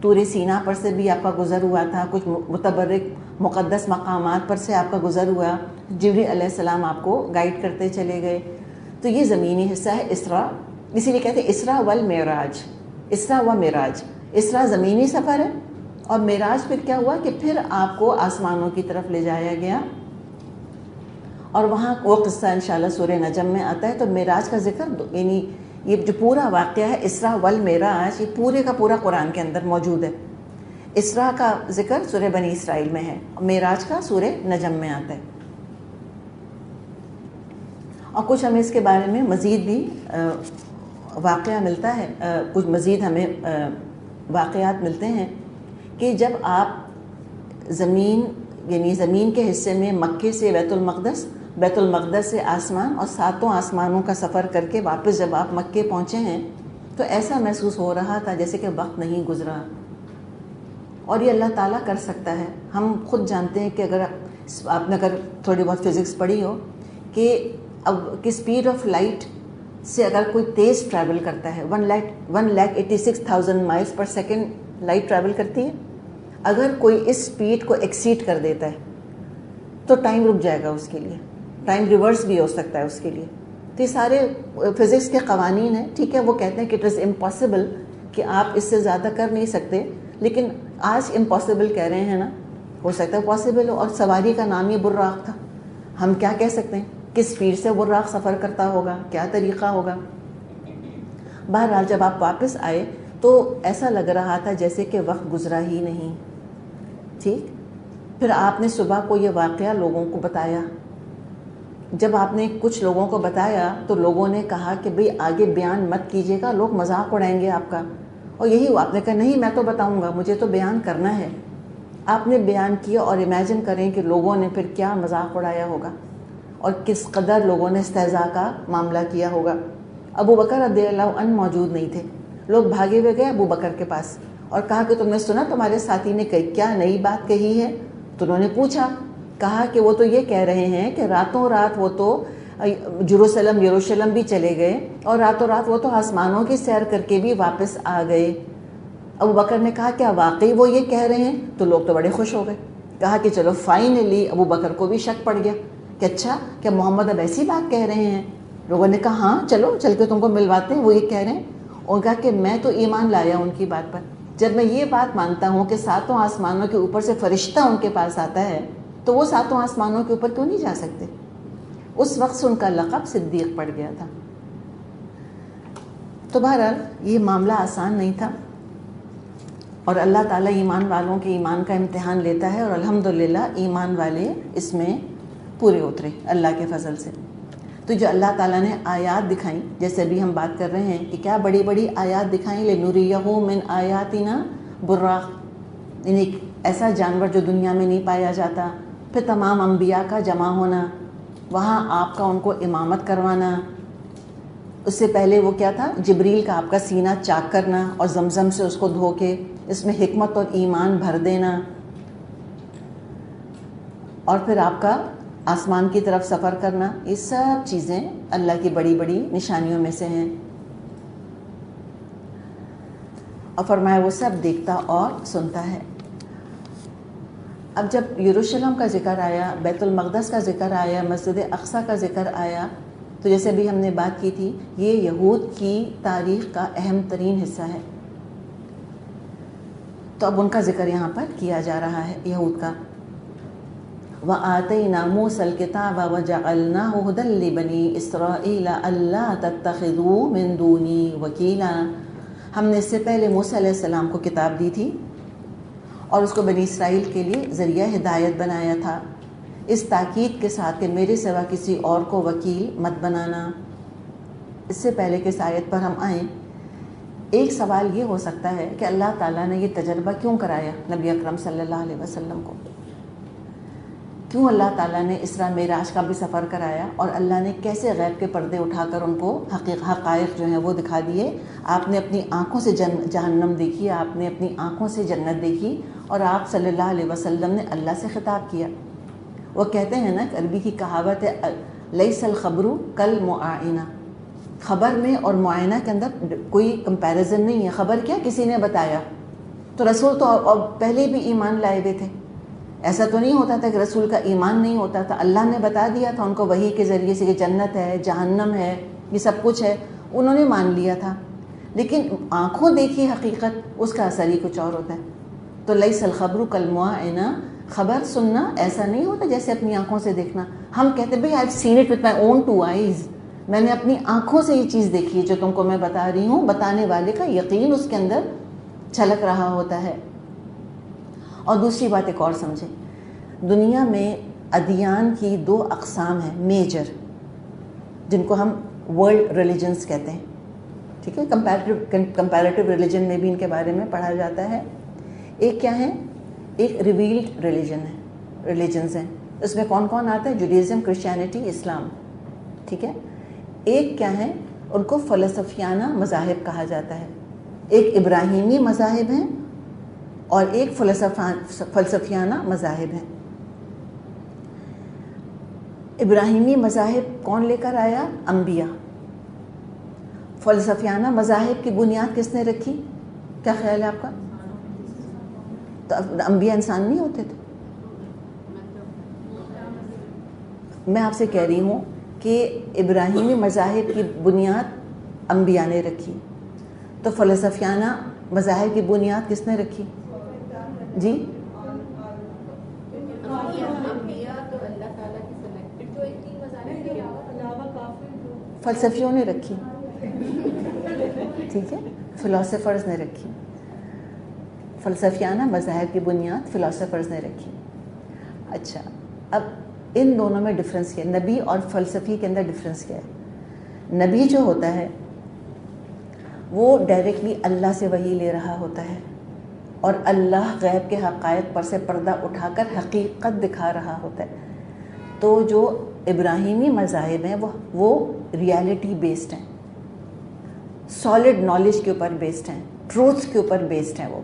طور سینا پر سے بھی آپ کا گزر ہوا تھا، کچھ متبرک مقدس مقامات پر سے آپ کا گزر ہوا، جبریل علیہ السلام آپ کو گائیڈ کرتے چلے گئے. تو یہ زمینی حصہ ہے اسراء، اسی لیے کہتے ہیں اسراء والمعراج، اسراء و معراج. اسراء زمینی سفر ہے، اور معراج پھر کیا ہوا کہ پھر آپ کو آسمانوں کی طرف لے جایا گیا. اور وہاں وہ قصہ انشاءاللہ سورہ نجم میں آتا ہے. تو معراج کا ذکر، یعنی یہ جو پورا واقعہ ہے اسراء والمعراج، یہ پورے کا پورا قرآن کے اندر موجود ہے. اسراء کا ذکر سورہ بنی اسرائیل میں ہے، معراج کا سورہ نجم میں آتا ہے. اور کچھ ہمیں اس کے بارے میں مزید بھی واقعہ ملتا ہے، کچھ مزید ہمیں واقعات ملتے ہیں کہ جب آپ زمین کے حصے میں مکے سے بیت المقدس، بیت المقدس سے آسمان، اور 7 آسمانوں کا سفر کر کے واپس جب آپ مکے پہنچے ہیں تو ایسا محسوس ہو رہا تھا جیسے کہ وقت نہیں گزرا. اور یہ اللہ تعالیٰ کر سکتا ہے. ہم خود جانتے ہیں کہ اگر آپ نے تھوڑی بہت فزکس پڑھی ہو کہ اب کہ اسپیڈ آف لائٹ سے اگر کوئی تیز ٹریول کرتا ہے 1,86,000 miles per second light travel کرتی ہے، اگر کوئی اس اسپیڈ کو ایکسیڈ کر دیتا ہے تو ٹائم رک جائے گا، اس کے لیے ٹائم ریورس بھی ہو سکتا ہے اس کے لیے. تو یہ سارے فزکس کے قوانین ہیں. ٹھیک ہے، وہ کہتے ہیں کہ اٹ از امپاسبل، کہ آپ اس سے زیادہ کر نہیں سکتے، لیکن آج امپاسبل کہہ رہے ہیں نا، ہو سکتا ہے پاسبل ہو. اور سواری کا نام یہ براق تھا. ہم کیا کہہ سکتے ہیں، کس اسپیڈ سے براق سفر کرتا ہوگا، کیا طریقہ ہوگا. بہرحال جب آپ واپس آئے تو ایسا لگ رہا تھا جیسے کہ وقت گزرا ہی نہیں. ٹھیک، پھر آپ نے صبح کو یہ واقعہ لوگوں کو بتایا. جب آپ نے کچھ لوگوں کو بتایا تو لوگوں نے کہا کہ بھئی آگے بیان مت کیجیے گا، لوگ مذاق اڑائیں گے آپ کا. اور یہی آپ نے کہا نہیں، میں تو بتاؤں گا، مجھے تو بیان کرنا ہے. آپ نے بیان کیا، اور امیجن کریں کہ لوگوں نے پھر کیا مذاق اڑایا ہوگا اور کس قدر لوگوں نے استہزاء کا معاملہ کیا ہوگا. ابو بکر رضی اللہ عنہ موجود نہیں تھے. لوگ بھاگے ہوئے گئے ابو بکر کے پاس اور کہا کہ تم نے سنا تمہارے ساتھی نے کیا نئی بات کہی ہے؟ تو انہوں نے پوچھا، کہا کہ وہ تو یہ کہہ رہے ہیں کہ راتوں رات وہ تو یروشلم بھی چلے گئے، اور راتوں رات وہ تو آسمانوں کی سیر کر کے بھی واپس آ گئے. ابو بکر نے کہا کیا واقعی وہ یہ کہہ رہے ہیں؟ تو لوگ تو بڑے خوش ہو گئے. کہا کہ چلو فائنلی ابو بکر کو بھی شک پڑ گیا کہ اچھا کیا محمد اب ایسی بات کہہ رہے ہیں. لوگوں نے کہا ہاں چلو چل کے تم کو ملواتے ہیں، وہ یہ کہہ رہے ہیں. اور کہا کہ میں تو ایمان لایا ان کی بات پر. جب میں یہ بات مانتا ہوں کہ 7 آسمانوں کے اوپر سے فرشتہ ان کے پاس آتا ہے تو وہ 7 آسمانوں کے اوپر کیوں نہیں جا سکتے؟ اس وقت سے ان کا لقب صدیق پڑ گیا تھا. تو بہرحال یہ معاملہ آسان نہیں تھا، اور اللہ تعالیٰ ایمان والوں کے ایمان کا امتحان لیتا ہے، اور الحمدللہ ایمان والے اس میں پورے اترے اللہ کے فضل سے. تو جو اللہ تعالیٰ نے آیات دکھائیں، جیسے ابھی ہم بات کر رہے ہیں کہ کیا بڑی بڑی آیات دکھائیں، لِنُرِيَهُ مِنْ آیَاتِنَا بُرَّاق، یعنی ایسا جانور جو دنیا میں نہیں پایا جاتا. پھر تمام انبیاء کا جمع ہونا، وہاں آپ کا ان کو امامت کروانا. اس سے پہلے وہ کیا تھا، جبریل کا آپ کا سینہ چاک کرنا اور زمزم سے اس کو دھو کے اس میں حکمت اور ایمان بھر دینا. اور پھر آپ کا آسمان کی طرف سفر کرنا. یہ سب چیزیں اللہ کی بڑی بڑی نشانیوں میں سے ہیں. اور فرمایا وہ سب دیکھتا اور سنتا ہے. اب جب یروشلم کا ذکر آیا، بیت المقدس کا ذکر آیا، مسجد اقصیٰ کا ذکر آیا، تو جیسے بھی ہم نے بات کی تھی، یہ یہود کی تاریخ کا اہم ترین حصہ ہے. تو اب ان کا ذکر یہاں پر کیا جا رہا ہے، یہود کا. وَآتَيْنَا مُوسَى الْكِتَابَ وَجَعَلْنَاهُ هُدًى لِبَنِي إِسْرَائِيلَ أَلَّا تَتَّخِذُوا مِن دُونِي وَكِيلًا. ہم نے اس سے پہلے موسیٰ علیہ السلام کو کتاب دی تھی اور اس کو بنی اسرائیل کے لیے ذریعہ ہدایت بنایا تھا. اس تاکید کے ساتھ کہ میرے سوا کسی اور کو وکیل مت بنانا۔ اس سے پہلے کہ اس آیت پر ہم آئیں، ایک سوال یہ ہو سکتا ہے کہ اللہ تعالیٰ نے یہ تجربہ کیوں کرایا نبی اکرم صلی اللہ علیہ وسلم کو؟ کیوں اللہ تعالیٰ نے اسراء معراج کا بھی سفر کرایا، اور اللہ نے کیسے غیب کے پردے اٹھا کر ان کو حقائق جو ہیں وہ دکھا دیے؟ آپ نے اپنی آنکھوں سے جہنم دیکھی، آپ نے اپنی آنکھوں سے جنت دیکھی، اور آپ صلی اللہ علیہ وسلم نے اللہ سے خطاب کیا۔ وہ کہتے ہیں نا، عربی کی کہاوت ہے لیس الخبر کالمعائنہ، خبر میں اور معائنہ کے اندر کوئی کمپیریزن نہیں ہے۔ خبر کیا؟ کسی نے بتایا، تو رسول تو پہلے بھی ایمان لائے ہوئے تھے، ایسا تو نہیں ہوتا تھا کہ رسول کا ایمان نہیں ہوتا تھا، اللہ نے بتا دیا تھا ان کو وحی کے ذریعے سے کہ جنت ہے، جہنم ہے، یہ سب کچھ ہے، انہوں نے مان لیا تھا۔ لیکن آنکھوں دیکھی حقیقت، اس کا اثر ہی کچھ اور ہوتا ہے۔ تو لیس الخبر کالمعائنہ، خبر سننا ایسا نہیں ہوتا جیسے اپنی آنکھوں سے دیکھنا۔ ہم کہتے ہیں بھئی I have seen it with my own 2 eyes، میں نے اپنی آنکھوں سے یہ چیز دیکھی ہے جو تم کو میں بتا رہی ہوں۔ بتانے والے کا یقین اس کے اندر چھلک رہا ہوتا ہے۔ اور دوسری بات ایک اور سمجھیں، دنیا میں ادیان کی 2 اقسام ہیں میجر، جن کو ہم ورلڈ ریلیجنز کہتے ہیں، ٹھیک ہے؟ کمپیریٹیو ریلیجن میں بھی ان کے بارے میں پڑھا جاتا ہے۔ ایک کیا ہے؟ ایک ریویلڈ ریلیجنز ہیں، اس میں کون کون آتا ہے؟ جوڈیزم، کرسچینٹی، اسلام، ٹھیک ہے؟ ایک کیا ہے؟ ان کو فلسفیانہ مذاہب کہا جاتا ہے۔ ایک ابراہیمی مذاہب ہیں اور ایک فلسفیانہ مذاہب ہیں۔ ابراہیمی مذاہب کون لے کر آیا؟ انبیاء۔ فلسفیانہ مذاہب کی بنیاد کس نے رکھی؟ کیا خیال ہے آپ کا؟ تو انبیاء انسان نہیں ہوتے تھے؟ میں آپ سے کہہ رہی ہوں کہ ابراہیمی مذاہب کی بنیاد انبیاء نے رکھی، تو فلسفیانہ مذاہب کی بنیاد کس نے رکھی؟ جی، فلسفیوں نے رکھی، ٹھیک ہے، فلاسفرز نے رکھی۔ فلسفیانہ مذاہب کی بنیاد فلاسفرز نے رکھی۔ اچھا، اب ان دونوں میں ڈفرینس کیا ہے؟ نبی اور فلسفی کے اندر ڈفرینس کیا ہے؟ نبی جو ہوتا ہے وہ ڈائریکٹلی اللہ سے وحی لے رہا ہوتا ہے، اور اللہ غیب کے حقائق پر سے پردہ اٹھا کر حقیقت دکھا رہا ہوتا ہے۔ تو جو ابراہیمی مذاہب ہیں وہ ریالٹی بیسڈ ہیں، سالڈ نالج کے اوپر بیسڈ ہیں، ٹروتھ کے اوپر بیسڈ ہیں۔ وہ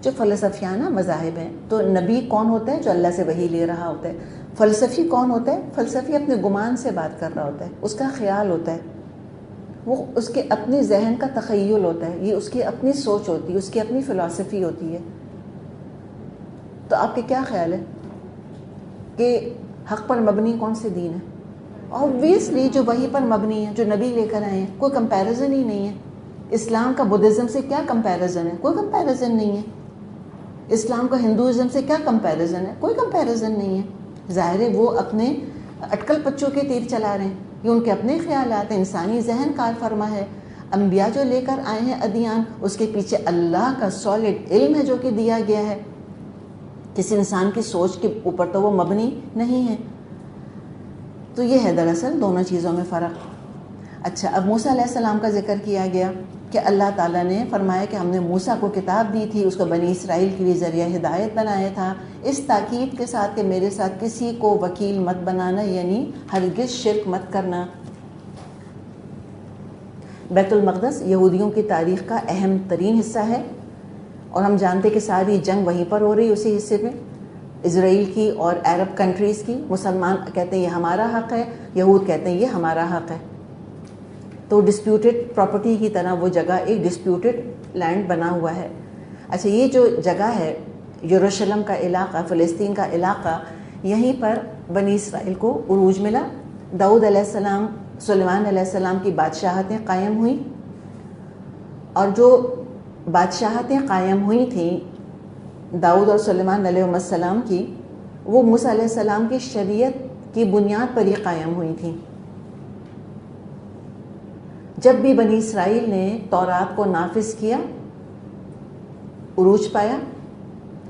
جو فلسفیانہ مذاہب ہیں، تو نبی کون ہوتا ہے؟ جو اللہ سے وحی لے رہا ہوتا ہے۔ فلسفی کون ہوتا ہے؟ فلسفی اپنے گمان سے بات کر رہا ہوتا ہے، اس کا خیال ہوتا ہے، وہ اس کے اپنے ذہن کا تخیل ہوتا ہے، یہ اس کی اپنی سوچ ہوتی ہے، اس کی اپنی فلسفی ہوتی ہے۔ تو آپ کے کیا خیال ہے کہ حق پر مبنی کون سے دین ہے؟ آبویسلی جو وحی پر مبنی ہے، جو نبی لے کر آئے ہیں، کوئی کمپیریزن ہی نہیں ہے۔ اسلام کا بدھزم سے کیا کمپیریزن ہے؟ کوئی کمپیریزن نہیں ہے۔ اسلام کا ہندوازم سے کیا کمپیریزن ہے؟ کوئی کمپیریزن نہیں ہے۔ ظاہر ہے وہ اپنے اٹکل پچوں کے تیر چلا رہے ہیں، یہ ان کے اپنے خیالات ہیں، انسانی ذہن کار فرما ہے۔ انبیاء جو لے کر آئے ہیں ادیان، اس کے پیچھے اللہ کا سالڈ علم ہے جو کہ دیا گیا ہے، کسی انسان کی سوچ کے اوپر تو وہ مبنی نہیں ہے۔ تو یہ ہے دراصل دونوں چیزوں میں فرق۔ اچھا، اب موسیٰ علیہ السلام کا ذکر کیا گیا کہ اللہ تعالیٰ نے فرمایا کہ ہم نے موسیٰ کو کتاب دی تھی، اس کو بنی اسرائیل کے لیے ذریعہ ہدایت بنایا تھا، اس تاکید کے ساتھ کہ میرے ساتھ کسی کو وکیل مت بنانا، یعنی ہرگز شرک مت کرنا۔ بیت المقدس یہودیوں کی تاریخ کا اہم ترین حصہ ہے، اور ہم جانتے کہ ساری جنگ وہیں پر ہو رہی ہے، اسی حصے میں، اسرائیل کی اور عرب کنٹریز کی۔ مسلمان کہتے ہیں یہ ہمارا حق ہے، یہود کہتے ہیں یہ ہمارا حق ہے۔ تو ڈسپیوٹڈ پراپرٹی کی طرح وہ جگہ ایک ڈسپیوٹڈ لینڈ بنا ہوا ہے۔ اچھا، یہ جو جگہ ہے یروشلم کا علاقہ، فلسطین کا علاقہ، یہیں پر بنی اسرائیل کو عروج ملا۔ داؤد علیہ السلام، سلیمان علیہ السلام کی بادشاہتیں قائم ہوئیں، اور جو بادشاہتیں قائم ہوئی تھیں داؤد اور سلیمان علیہ السلام کی، وہ موسیٰ علیہ السلام کی شریعت کی بنیاد پر ہی قائم ہوئی تھیں۔ جب بھی بنی اسرائیل نے تورات کو نافذ کیا، عروج پایا،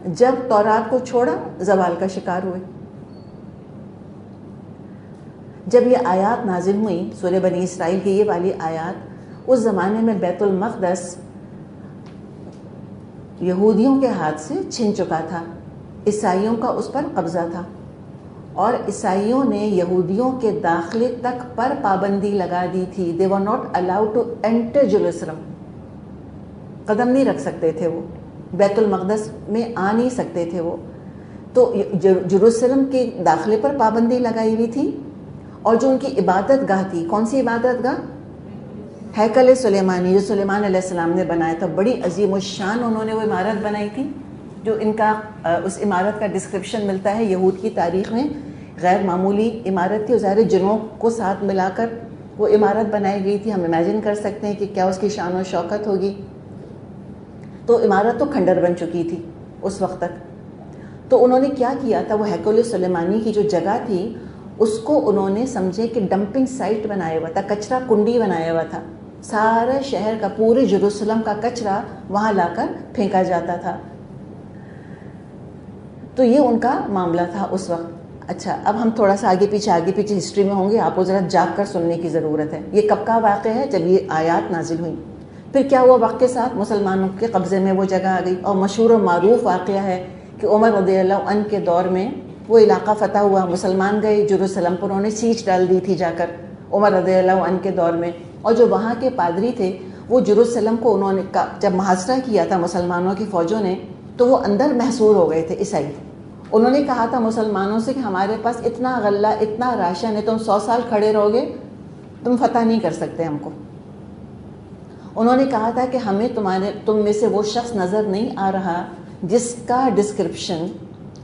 جب تورات کو چھوڑا زوال کا شکار ہوئے. جب یہ آیات نازل ہوئیں سورہ بنی اسرائیل کی یہ والی آیات، اس زمانے میں بیت المقدس یہودیوں کے ہاتھ سے چھن چکا تھا، عیسائیوں کا اس پر قبضہ تھا، اور عیسائیوں نے یہودیوں کے داخلے تک پر پابندی لگا دی تھی. they were not allowed to enter Jerusalem. قدم نہیں رکھ سکتے تھے، وہ بیت المقدس میں آ نہیں سکتے تھے وہ. تو جروسلم کے داخلے پر پابندی لگائی ہوئی تھی، اور جو ان کی عبادت گاہ تھی، کون سی عبادت گاہ؟ ہیکل سلیمانی، جو سلیمان علیہ السلام نے بنایا تھا. بڑی عظیم الشان انہوں نے وہ عمارت بنائی تھی، جو ان کا اس عمارت کا ڈسکرپشن ملتا ہے یہود کی تاریخ میں. غیر معمولی عمارت تھی، ظاہر جنوں کو ساتھ ملا کر وہ عمارت بنائی گئی تھی. ہم امیجن کر سکتے ہیں کہ کیا اس کی شان و شوکت ہوگی. تو عمارت تو کھنڈر بن چکی تھی اس وقت تک. تو انہوں نے کیا کیا تھا، وہ ہیکل سلیمانی کی جو جگہ تھی اس کو انہوں نے سمجھے کہ ڈمپنگ سائٹ بنایا ہوا تھا، کچرا کنڈی بنایا ہوا تھا. سارا شہر کا، پورے جروسلم کا کچرا وہاں لا کر پھینکا جاتا تھا. تو یہ ان کا معاملہ تھا اس وقت. اچھا، اب ہم تھوڑا سا آگے پیچھے ہسٹری میں ہوں گے، آپ کو ذرا جاگ کر سننے کی ضرورت ہے. یہ کب کا واقعہ ہے؟ جب یہ آیات نازل ہوئیں. پھر کیا ہوا؟ وقت کے ساتھ مسلمانوں کے قبضے میں وہ جگہ آ گئی، اور مشہور و معروف واقعہ ہے کہ عمر رضی اللہ عنہ کے دور میں وہ علاقہ فتح ہوا. مسلمان گئے جروسلم پر، انہوں نے سیچ ڈال دی تھی جا کر عمر رضی اللہ عنہ کے دور میں. اور جو وہاں کے پادری تھے وہ جروسلم کو انہوں نے جب محاصرہ کیا تھا مسلمانوں کی فوجوں نے، تو وہ اندر محصور ہو گئے تھے عیسائی. انہوں نے کہا تھا مسلمانوں سے کہ ہمارے پاس اتنا غلہ، اتنا راشن ہے، تم 100 سال کھڑے رہو گے، تم فتح نہیں کر سکتے ہم کو. انہوں نے کہا تھا کہ ہمیں تم میں سے وہ شخص نظر نہیں آ رہا جس کا ڈسکرپشن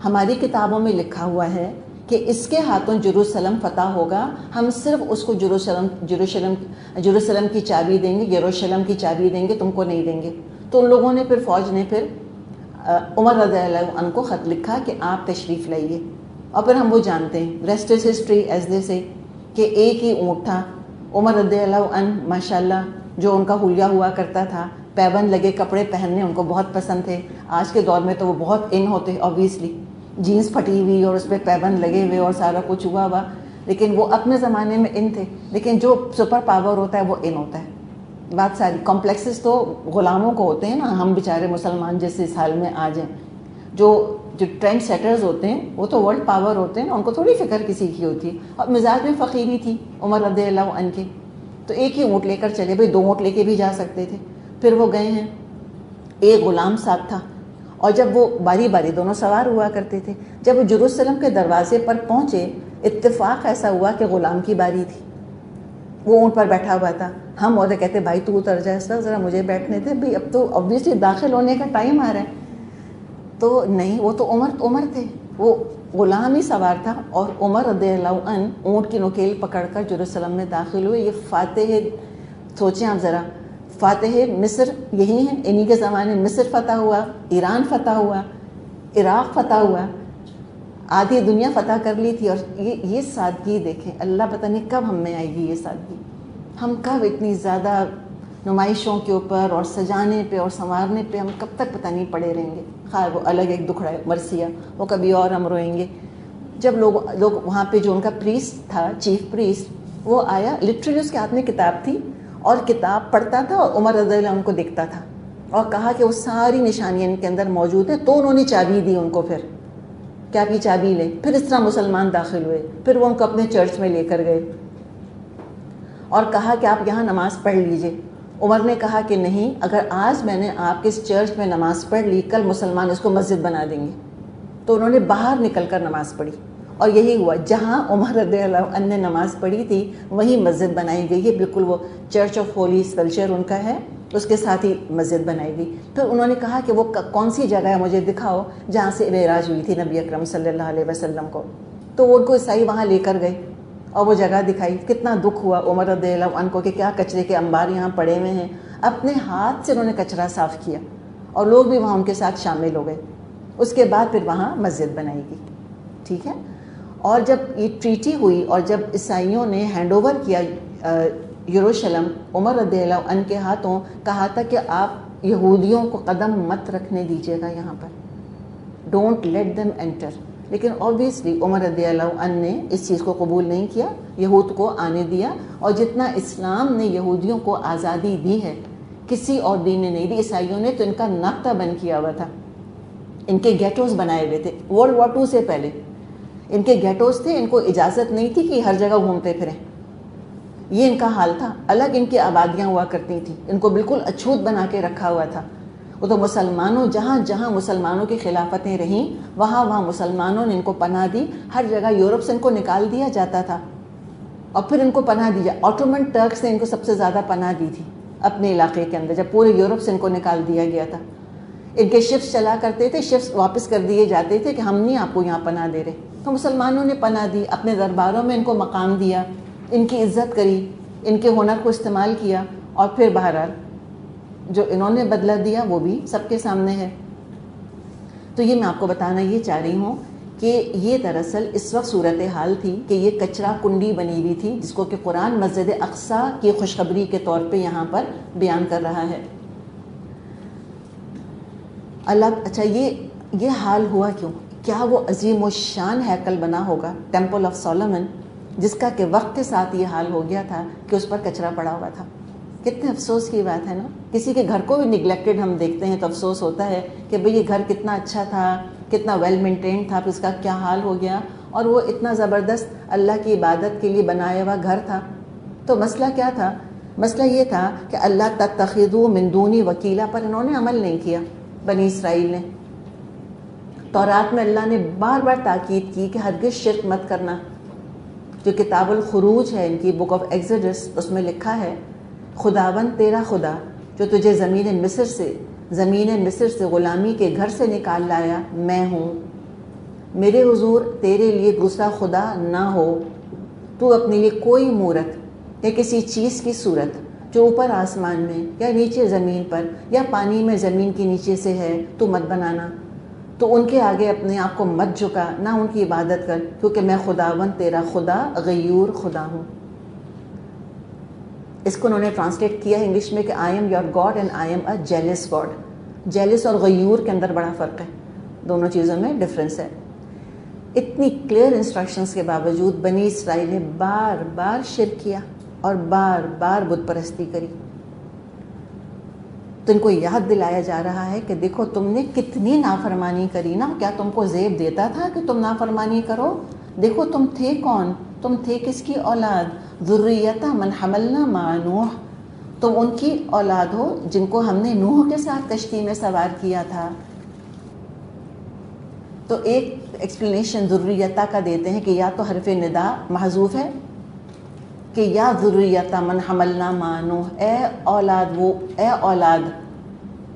ہماری کتابوں میں لکھا ہوا ہے کہ اس کے ہاتھوں جروسلم فتح ہوگا، ہم صرف اس کو جروسلم کی چابی دیں گے، یروشلم کی چابی دیں گے، تم کو نہیں دیں گے. تو ان لوگوں نے پھر، فوج نے پھر عمر رضی اللہ عنہ کو خط لکھا کہ آپ تشریف لائیے. اور پھر ہم وہ جانتے ہیں، rest is history as they سے، کہ ایک ہی اونٹ تھا. عمر رضی اللہ عنہ ماشاءاللہ جو ان کا حلیہ ہوا کرتا تھا، پیبند لگے کپڑے پہننے ان کو بہت پسند تھے. آج کے دور میں تو وہ بہت ان ہوتے آبویسلی، جینس پھٹی ہوئی اور اس پہ پیبند لگے ہوئے اور سارا کچھ ہوا ہوا، لیکن وہ اپنے زمانے میں ان تھے. لیکن جو سپر پاور ہوتا ہے وہ ان ہوتا ہے. بات ساری کمپلیکسز تو غلاموں کو ہوتے ہیں نا، ہم بیچارے مسلمان جیسے اس حال میں آ جائیں. جو ٹرینڈ سیٹرز ہوتے ہیں وہ تو ورلڈ پاور ہوتے ہیں، ان کو تھوڑی فکر کسی کی ہوتی ہے. اور مزاج میں فقیری تھی عمر رضی اللہ عنہ کے، تو ایک ہی اونٹ لے کر چلے. بھائی 2 اونٹ لے کے بھی جا سکتے تھے. پھر وہ گئے ہیں، ایک غلام ساتھ تھا، اور جب وہ باری باری دونوں سوار ہوا کرتے تھے. جب وہ جروسلم کے دروازے پر پہنچے، اتفاق ایسا ہوا کہ غلام کی باری تھی، وہ اونٹ پر بیٹھا ہوا تھا. ہم اور کہتے بھائی تو اتر جائے سر، ذرا مجھے بیٹھنے تھے بھائی، اب تو obviously داخل ہونے کا ٹائم آ رہا ہے. تو نہیں، وہ تو عمر تھے، وہ غلام ہی سوار تھا. اور عمر رضی اللہ عنہ اونٹ کی نکیل پکڑ کر جروسلم میں داخل ہوئے. یہ فاتح، سوچیں آپ ذرا، فاتح مصر یہی ہیں، انہی کے زمانے مصر فتح ہوا، ایران فتح ہوا، عراق فتح ہوا، آدھی دنیا فتح کر لی تھی. اور یہ سادگی دیکھیں، اللہ پتہ نہیں کب ہم میں آئے گی یہ سادگی. ہم کب اتنی زیادہ نمائشوں کے اوپر اور سجانے پہ اور سنوارنے پہ ہم کب تک پتہ نہیں پڑے رہیں گے. خیر وہ الگ ایک دکھ مرثیہ، وہ کبھی اور ہم روئیں گے. جب لوگ وہاں پہ جو ان کا پریسٹ تھا، چیف پریسٹ، وہ آیا، لٹرلی اس کے ہاتھ میں کتاب تھی اور کتاب پڑھتا تھا اور عمر رضی اللہ عنہ کو دکھتا تھا، اور کہا کہ وہ ساری نشانیاں ان کے اندر موجود ہیں. تو انہوں نے چابی دی ان کو، پھر کیا کی چابی لے. پھر اس طرح مسلمان داخل ہوئے. پھر وہ ان کو اپنے چرچ میں لے کر گئے اور کہا کہ آپ یہاں نماز پڑھ لیجئے. عمر نے کہا کہ نہیں، اگر آج میں نے آپ کے اس چرچ میں نماز پڑھ لی، کل مسلمان اس کو مسجد بنا دیں گے. تو انہوں نے باہر نکل کر نماز پڑھی، اور یہی ہوا. جہاں عمر رضی اللہ عنہ نے نماز پڑھی تھی وہیں مسجد بنائی گئی ہے. بالکل وہ چرچ آف ہولی سپلچر ان کا ہے، اس کے ساتھ ہی مسجد بنائی گئی. پھر انہوں نے کہا کہ وہ کون سی جگہ ہے مجھے دکھاؤ جہاں سے معراج ہوئی تھی نبی اکرم صلی اللہ علیہ وسلم کو. تو وہ ان کو عیسائی وہاں لے کر گئے اور وہ جگہ دکھائی. کتنا دکھ ہوا عمر رضی اللہ عنہ کو کہ کیا کچرے کے انبار یہاں پڑے ہوئے ہیں. اپنے ہاتھ سے انہوں نے کچرا صاف کیا اور لوگ بھی وہاں ان کے ساتھ شامل ہو گئے. اس کے بعد پھر وہاں مسجد بنائی گئی. ٹھیک ہے. اور جب یہ ٹریٹی ہوئی اور جب عیسائیوں نے ہینڈ اوور کیا یروشلم عمر رضی اللہ عنہ کے ہاتھوں، کہا تھا کہ آپ یہودیوں کو قدم مت رکھنے دیجیے گا یہاں پر. Don't let them enter. لیکن اوبیسلی عمر رضی اللہ عنہ نے اس چیز کو قبول نہیں کیا, یہود کو آنے دیا. اور جتنا اسلام نے یہودیوں کو آزادی دی ہے کسی اور دین نے نہیں دی. عیسائیوں نے تو ان کا نقطہ بند کیا ہوا تھا, ان کے گیٹوز بنائے ہوئے تھے. ورلڈ وار 2 سے پہلے ان کے گیٹوز تھے, ان کو اجازت نہیں تھی کہ ہر جگہ گھومتے پھریں. یہ ان کا حال تھا. الگ ان کی آبادیاں ہوا کرتی تھیں, ان کو بالکل اچھوت بنا کے رکھا ہوا تھا. وہ تو مسلمانوں جہاں جہاں مسلمانوں کی خلافتیں رہیں وہاں وہاں مسلمانوں نے ان کو پناہ دی. ہر جگہ یورپ سے ان کو نکال دیا جاتا تھا اور پھر ان کو پناہ دی. آٹومن ٹرکس نے ان کو سب سے زیادہ پناہ دی تھی اپنے علاقے کے اندر, جب پورے یورپ سے ان کو نکال دیا گیا تھا. ان کے شپس چلا کرتے تھے, شپس واپس کر دیے جاتے تھے کہ ہم نہیں آپ کو یہاں پناہ دے رہے. تو مسلمانوں نے پناہ دی, اپنے درباروں میں ان کو مقام دیا, ان کی عزت کری, ان کے ہنر کو استعمال کیا. اور پھر بہرحال جو انہوں نے بدلہ دیا وہ بھی سب کے سامنے ہے. تو یہ میں آپ کو بتانا یہ چاہ رہی ہوں کہ یہ دراصل اس وقت صورتحال تھی کہ یہ کچرا کنڈی بنی ہوئی تھی جس کو کہ قرآن مسجد اقصیٰ کی خوشخبری کے طور پہ یہاں پر بیان کر رہا ہے. اچھا یہ حال ہوا کیوں؟ کیا وہ عظیم الشان ہیکل بنا ہوگا ٹیمپل آف سولومن جس کا کہ وقت کے ساتھ یہ حال ہو گیا تھا کہ اس پر کچرا پڑا ہوا تھا؟ کتنے افسوس کی بات ہے نا. کسی کے گھر کو بھی نگلیکٹڈ ہم دیکھتے ہیں تو افسوس ہوتا ہے کہ بھئی یہ گھر کتنا اچھا تھا, کتنا ویل مینٹینڈ تھا, پھر اس کا کیا حال ہو گیا. اور وہ اتنا زبردست اللہ کی عبادت کے لیے بنایا ہوا گھر تھا. تو مسئلہ کیا تھا؟ مسئلہ یہ تھا کہ اللہ تتخذوا من دونی وکیلا پر انہوں نے عمل نہیں کیا بنی اسرائیل نے. تورات میں اللہ نے بار بار تاکید کی کہ ہرگز شرک مت کرنا. جو کتاب الخروج ہے ان کی بک آف ایگزوڈس, اس میں لکھا ہے خداوند تیرا خدا جو تجھے زمین مصر سے غلامی کے گھر سے نکال لایا میں ہوں. میرے حضور تیرے لیے دوسرا خدا نہ ہو. تو اپنے لیے کوئی مورت یا کسی چیز کی صورت جو اوپر آسمان میں یا نیچے زمین پر یا پانی میں زمین کے نیچے سے ہے تو مت بنانا. تو ان کے آگے اپنے آپ کو مت جھکا, نہ ان کی عبادت کر, کیونکہ میں خداوند تیرا خدا غیور خدا ہوں. اس کو انہوں نے ٹرانسلیٹ کیا ہے انگلش میں کہ I am your God and I am a jealous God. Jealous اور غیور کے اندر بڑا فرق ہے, دونوں چیزوں میں ڈفرینس ہے. اتنی کلیئر انسٹرکشنز کے باوجود بنی اسرائیل نے بار بار شرک کیا اور بار بار بت پرستی کری. تو ان کو یاد دلایا جا رہا ہے کہ دیکھو تم نے کتنی نافرمانی کری نا, کیا تم کو زیب دیتا تھا کہ تم نافرمانی کرو؟ دیکھو تم تھے کون, تم تھے کس کی اولاد؟ ذریۃ من حملنا مع نوح, تم ان کی اولاد ہو جن کو ہم نے نوح کے ساتھ کشتی میں سوار کیا تھا. تو ایک ایکسپلینیشن ذریۃ کا دیتے ہیں کہ یا تو حرف ندا محذوف ہے کہ یا ذریۃ من حملنا مع نوح, اے اولاد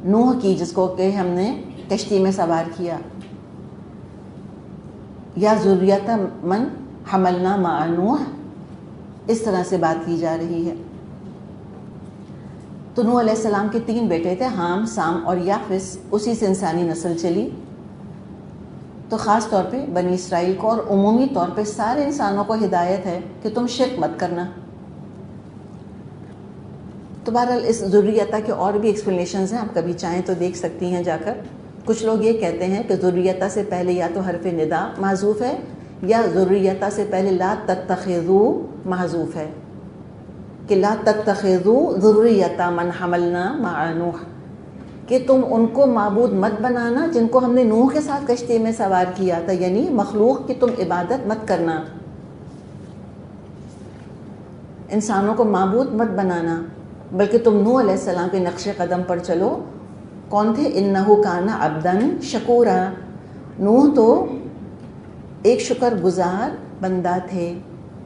نوح کی جس کو کہ ہم نے کشتی میں سوار کیا, یا ذریۃ من حملنا مع نوح, اس طرح سے بات کی جا رہی ہے. تو نوح علیہ السلام کے 3 بیٹے تھے, حام, سام اور یافس, اسی سے انسانی نسل چلی. تو خاص طور پہ بنی اسرائیل کو اور عمومی طور پہ سارے انسانوں کو ہدایت ہے کہ تم شرک مت کرنا. تو بہرحال اس ذریۃ کے اور بھی ایکسپلینیشنز ہیں, آپ کبھی چاہیں تو دیکھ سکتی ہیں جا کر. کچھ لوگ یہ کہتے ہیں کہ ذریۃ سے پہلے یا تو حرف ندا محذوف ہے یا ذریۃ سے پہلے لا تتخذوا محذوف ہے کہ لا تتخذوا ذریۃ من حملنا مع نوح, کہ تم ان کو معبود مت بنانا جن کو ہم نے نوح کے ساتھ کشتی میں سوار کیا تھا, یعنی مخلوق کی تم عبادت مت کرنا, انسانوں کو معبود مت بنانا, بلکہ تم نوح علیہ السلام کے نقش قدم پر چلو. کون تھے؟ انہو کان عبدا شکورا, نوح تو ایک شکر گزار بندہ تھے.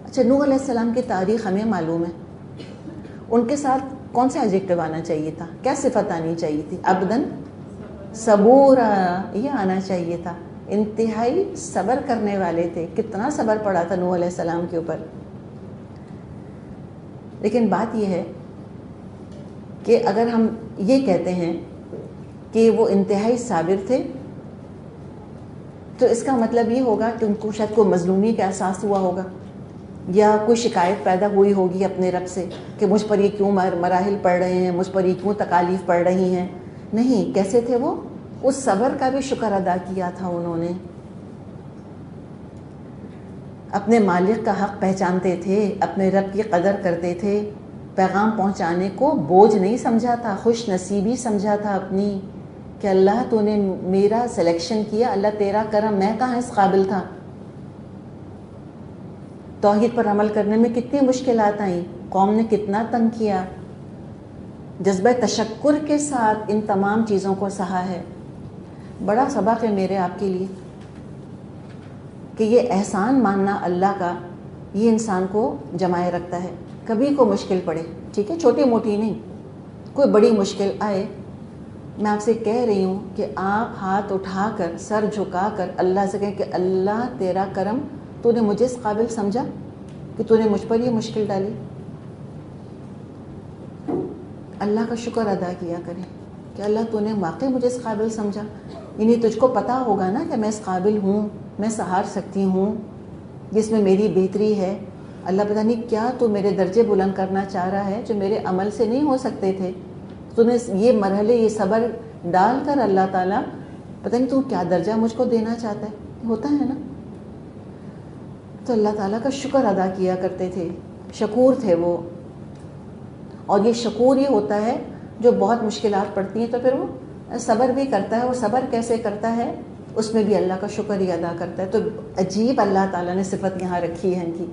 اچھا, نوح علیہ السلام کی تاریخ ہمیں معلوم ہے, ان کے ساتھ کون سا ایڈجیکٹو آنا چاہیے تھا, کیا صفت آنی چاہیے تھی؟ عبدن صبورا, یہ آنا چاہیے تھا. انتہائی صبر کرنے والے تھے. کتنا صبر پڑا تھا نوح علیہ السلام کے اوپر. لیکن بات یہ ہے کہ اگر ہم یہ کہتے ہیں کہ وہ انتہائی صابر تھے تو اس کا مطلب یہ ہوگا کہ ان کو شاید کوئی مظلومی کا احساس ہوا ہوگا یا کوئی شکایت پیدا ہوئی ہوگی اپنے رب سے کہ مجھ پر یہ کیوں مراحل پڑ رہے ہیں, مجھ پر یہ کیوں تکالیف پڑ رہی ہیں. نہیں, کیسے تھے وہ؟ اس صبر کا بھی شکر ادا کیا تھا انہوں نے. اپنے مالک کا حق پہچانتے تھے, اپنے رب کی قدر کرتے تھے, پیغام پہنچانے کو بوجھ نہیں سمجھا تھا, خوش نصیبی سمجھا تھا اپنی, کہ اللہ تو نے میرا سلیکشن کیا, اللہ تیرا کرم, میں کہاں اس قابل تھا. توحید پر عمل کرنے میں کتنی مشکلات آئیں, قوم نے کتنا تنگ کیا, جذبہ تشکر کے ساتھ ان تمام چیزوں کو سہا ہے. بڑا سبق ہے میرے آپ کے لیے کہ یہ احسان ماننا اللہ کا, یہ انسان کو جمائے رکھتا ہے. کبھی کو مشکل پڑے, ٹھیک ہے, چھوٹی موٹی نہیں, کوئی بڑی مشکل آئے, میں آپ سے کہہ رہی ہوں کہ آپ ہاتھ اٹھا کر, سر جھکا کر اللہ سے کہیں کہ اللہ تیرا کرم, تو نے مجھے اس قابل سمجھا کہ تو نے مجھ پر یہ مشکل ڈالی. اللہ کا شکر ادا کیا کریں کہ اللہ تو نے واقعی مجھے اس قابل سمجھا, یعنی تجھ کو پتہ ہوگا نا کہ میں اس قابل ہوں, میں سہار سکتی ہوں, جس میں میری بہتری ہے. اللہ پتہ نہیں کیا تو میرے درجے بلند کرنا چاہ رہا ہے جو میرے عمل سے نہیں ہو سکتے تھے. تو نے یہ مرحلے, یہ صبر ڈال کر اللہ تعالیٰ پتہ نہیں تو کیا درجہ مجھ کو دینا چاہتا ہے, ہوتا ہے نا. تو اللہ تعالیٰ کا شکر ادا کیا کرتے تھے, شکور تھے وہ. اور یہ شکور یہ ہوتا ہے جو بہت مشکلات پڑتی ہیں تو پھر وہ صبر بھی کرتا ہے. اور صبر کیسے کرتا ہے, اس میں بھی اللہ کا شکر ہی ادا کرتا ہے. تو عجیب اللہ تعالیٰ نے صفت یہاں رکھی ہے ان کی.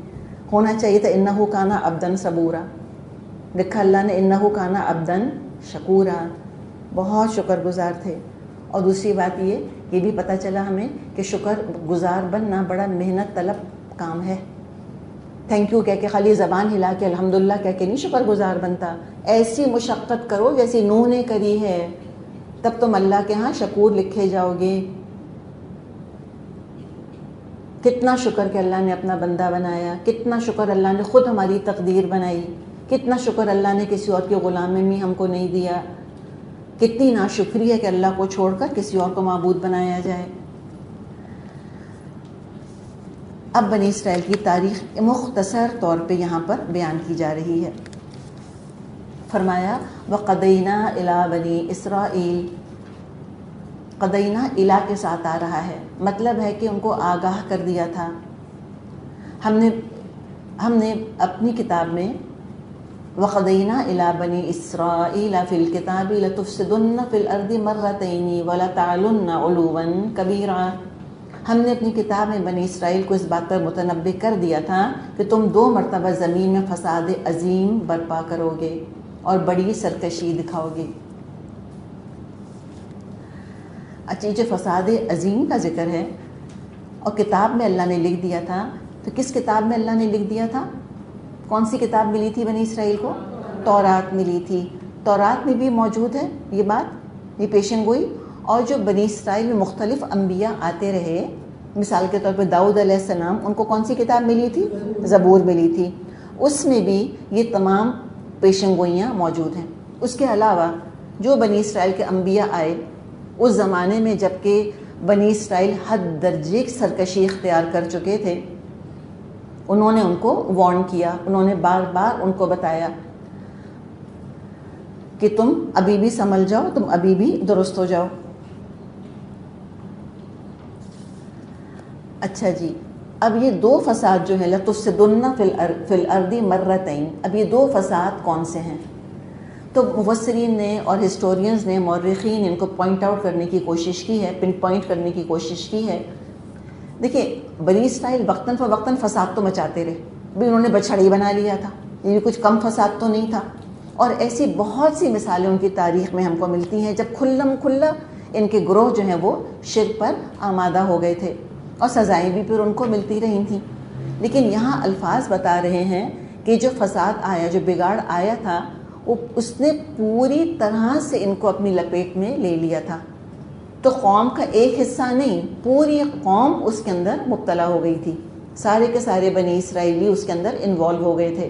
ہونا چاہیے تھا انہو کانا عبدن صبورا, لکھا اللہ نے انہو کانا عبدن شکورا, بہت شکر گزار تھے. اور دوسری بات یہ بھی پتہ چلا ہمیں کہ شکر گزار بننا بڑا محنت طلب کام ہے. تھینک یو کہہ کے, خالی زبان ہلا کے الحمدللہ کہہ کے نہیں شکر گزار بنتا. ایسی مشقت کرو جیسی نوح نے کری ہے, تب تم اللہ کے ہاں شکور لکھے جاؤ گے. کتنا شکر کہ اللہ نے اپنا بندہ بنایا, کتنا شکر اللہ نے خود ہماری تقدیر بنائی, کتنا شکر اللہ نے کسی اور کے غلام میں ہم کو نہیں دیا. کتنی ناشکری ہے کہ اللہ کو چھوڑ کر کسی اور کو معبود بنایا جائے. اب بنی اسرائیل کی تاریخ مختصر طور پہ یہاں پر بیان کی جا رہی ہے. فرمایا وَقَضَيْنَا إِلَىٰ بَنِي إِسْرَائِيلَ, قدینہ الہ کے ساتھ آ رہا ہے, مطلب ہے کہ ان کو آگاہ کر دیا تھا. ہم نے اپنی کتاب میں وقدینہ الی بنی اسرائیل فی الکتاب لتفسدن فی الارض مرتین ولتعلن علوا کبیرا, ہم نے اپنی کتاب میں بنی اسرائیل کو اس بات پر متنبع کر دیا تھا کہ تم 2 مرتبہ زمین میں فساد عظیم برپا کرو گے اور بڑی سرکشی دکھاؤ گے. اچھا, جو فساد عظیم کا ذکر ہے اور کتاب میں اللہ نے لکھ دیا تھا, تو کس کتاب میں اللہ نے لکھ دیا تھا؟ کون سی کتاب ملی تھی بنی اسرائیل کو؟ تورات ملی تھی. تورات میں بھی موجود ہے یہ بات, یہ پیشن گوئی. اور جو بنی اسرائیل میں مختلف انبیاء آتے رہے, مثال کے طور پہ داؤد علیہ السلام, ان کو کون سی کتاب ملی تھی؟ زبور ملی تھی. اس میں بھی یہ تمام پیشن گوئیاں موجود ہیں. اس کے علاوہ جو بنی اسرائیل کے انبیاء آئے اس زمانے میں, جب کہ بنی اسرائیل حد درجے کی سرکشی اختیار کر چکے تھے, انہوں نے ان کو وارن کیا, انہوں نے بار بار ان کو بتایا کہ تم ابھی بھی سنبھل جاؤ, تم ابھی بھی درست ہو جاؤ. اچھا جی, اب یہ 2 فساد جو ہیں لتفسدن فی الارض مرتین, اب یہ 2 فساد کون سے ہیں؟ تو مفسرین نے اور ہسٹورینز نے, مورخین ان کو پوائنٹ آؤٹ کرنے کی کوشش کی ہے, پن پوائنٹ کرنے کی کوشش کی ہے. دیکھیں, بنی اسرائیل وقتاً فوقتاً فساد تو مچاتے رہے, بھی انہوں نے بچھڑی بنا لیا تھا, یہ بھی کچھ کم فساد تو نہیں تھا. اور ایسی بہت سی مثالیں ان کی تاریخ میں ہم کو ملتی ہیں جب کھلم کھلا ان کے گروہ جو ہیں وہ شرک پر آمادہ ہو گئے تھے, اور سزائیں بھی پھر ان کو ملتی رہی تھیں. لیکن یہاں الفاظ بتا رہے ہیں کہ جو فساد آیا, جو بگاڑ آیا تھا, وہ اس نے پوری طرح سے ان کو اپنی لپیٹ میں لے لیا تھا. تو قوم کا ایک حصہ نہیں, پوری قوم اس کے اندر مبتلا ہو گئی تھی. سارے کے سارے بنی اسرائیلی اس کے اندر انوالو ہو گئے تھے,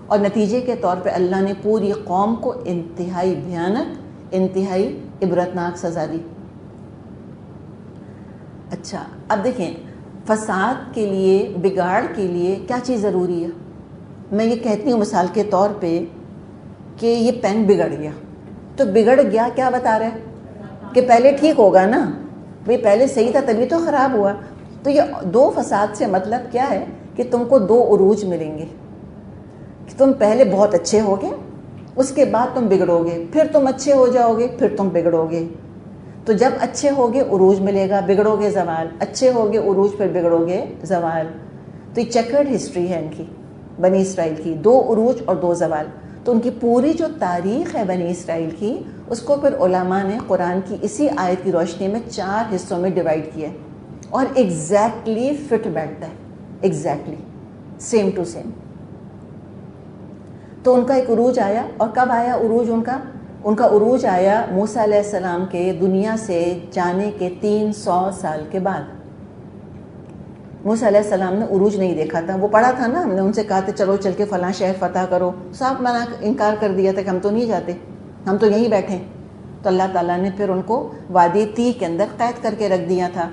اور نتیجے کے طور پہ اللہ نے پوری قوم کو انتہائی بھیانک, انتہائی عبرتناک سزا دی. اچھا, اب دیکھیں, فساد کے لیے, بگاڑ کے لیے کیا چیز ضروری ہے؟ میں یہ کہتی ہوں مثال کے طور پہ کہ یہ پین بگڑ گیا, تو بگڑ گیا کیا بتا رہا ہے؟ کہ پہلے ٹھیک ہوگا نا بھئی، پہلے صحیح تھا تبھی تو خراب ہوا. تو یہ 2 فساد سے مطلب کیا ہے کہ تم کو 2 عروج ملیں گے کہ تم پہلے بہت اچھے ہوگے، اس کے بعد تم بگڑو گے، پھر تم اچھے ہو جاؤ گے، پھر تم بگڑو گے. تو جب اچھے ہوگے عروج ملے گا، بگڑو گے زوال، اچھے ہوگے عروج، پھر بگڑو گے زوال. تو یہ چیکرڈ ہسٹری ہے ان کی، بنی اسرائیل کی، 2 عروج اور 2 زوال. تو ان کی پوری جو تاریخ ہے بنی اسرائیل کی، اس کو پھر علماء نے قرآن کی اسی آیت کی روشنی میں 4 حصوں میں ڈیوائڈ کیا ہے اور ایگزیکٹلی فٹ بیٹھتا ہے، ایگزیکٹلی سیم ٹو سیم. تو ان کا ایک عروج آیا. اور کب آیا عروج ان کا عروج آیا موسیٰ علیہ السلام کے دنیا سے جانے کے 300 سال کے بعد. موسیٰ علیہ السلام نے عروج نہیں دیکھا تھا. وہ پڑھا تھا نا، ہم نے ان سے کہا تھا چلو چل کے فلاں شہر فتح کرو، صاحب منع انکار کر دیا تھا کہ ہم تو نہیں جاتے، ہم تو یہیں بیٹھے. تو اللہ تعالیٰ نے پھر ان کو وادی طی کے اندر قید کر کے رکھ دیا تھا.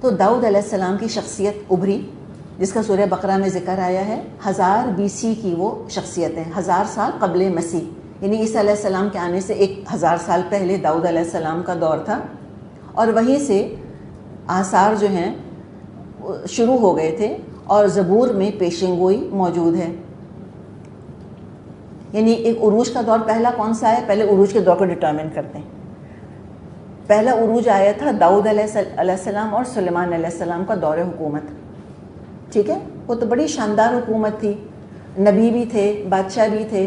تو داؤد علیہ السلام کی شخصیت ابھری، جس کا سورہ بقرہ میں ذکر آیا ہے. 1000 BC کی وہ شخصیت ہے، 1000 سال قبل مسیح، یعنی عیسیٰ علیہ السلام کے آنے سے 1000 سال پہلے داؤد علیہ السلام کا دور تھا. اور وہیں سے آثار جو ہیں شروع ہو گئے تھے اور زبور میں پیشن گوئی موجود ہے. یعنی ایک عروج کا دور پہلا کون سا ہے؟ پہلے عروج کے دور کو ڈٹرمن کرتے ہیں. پہلا عروج آیا تھا داؤد علیہ السلام اور سلیمان علیہ السلام کا دور حکومت. ٹھیک ہے، وہ تو بڑی شاندار حکومت تھی، نبی بھی تھے، بادشاہ بھی تھے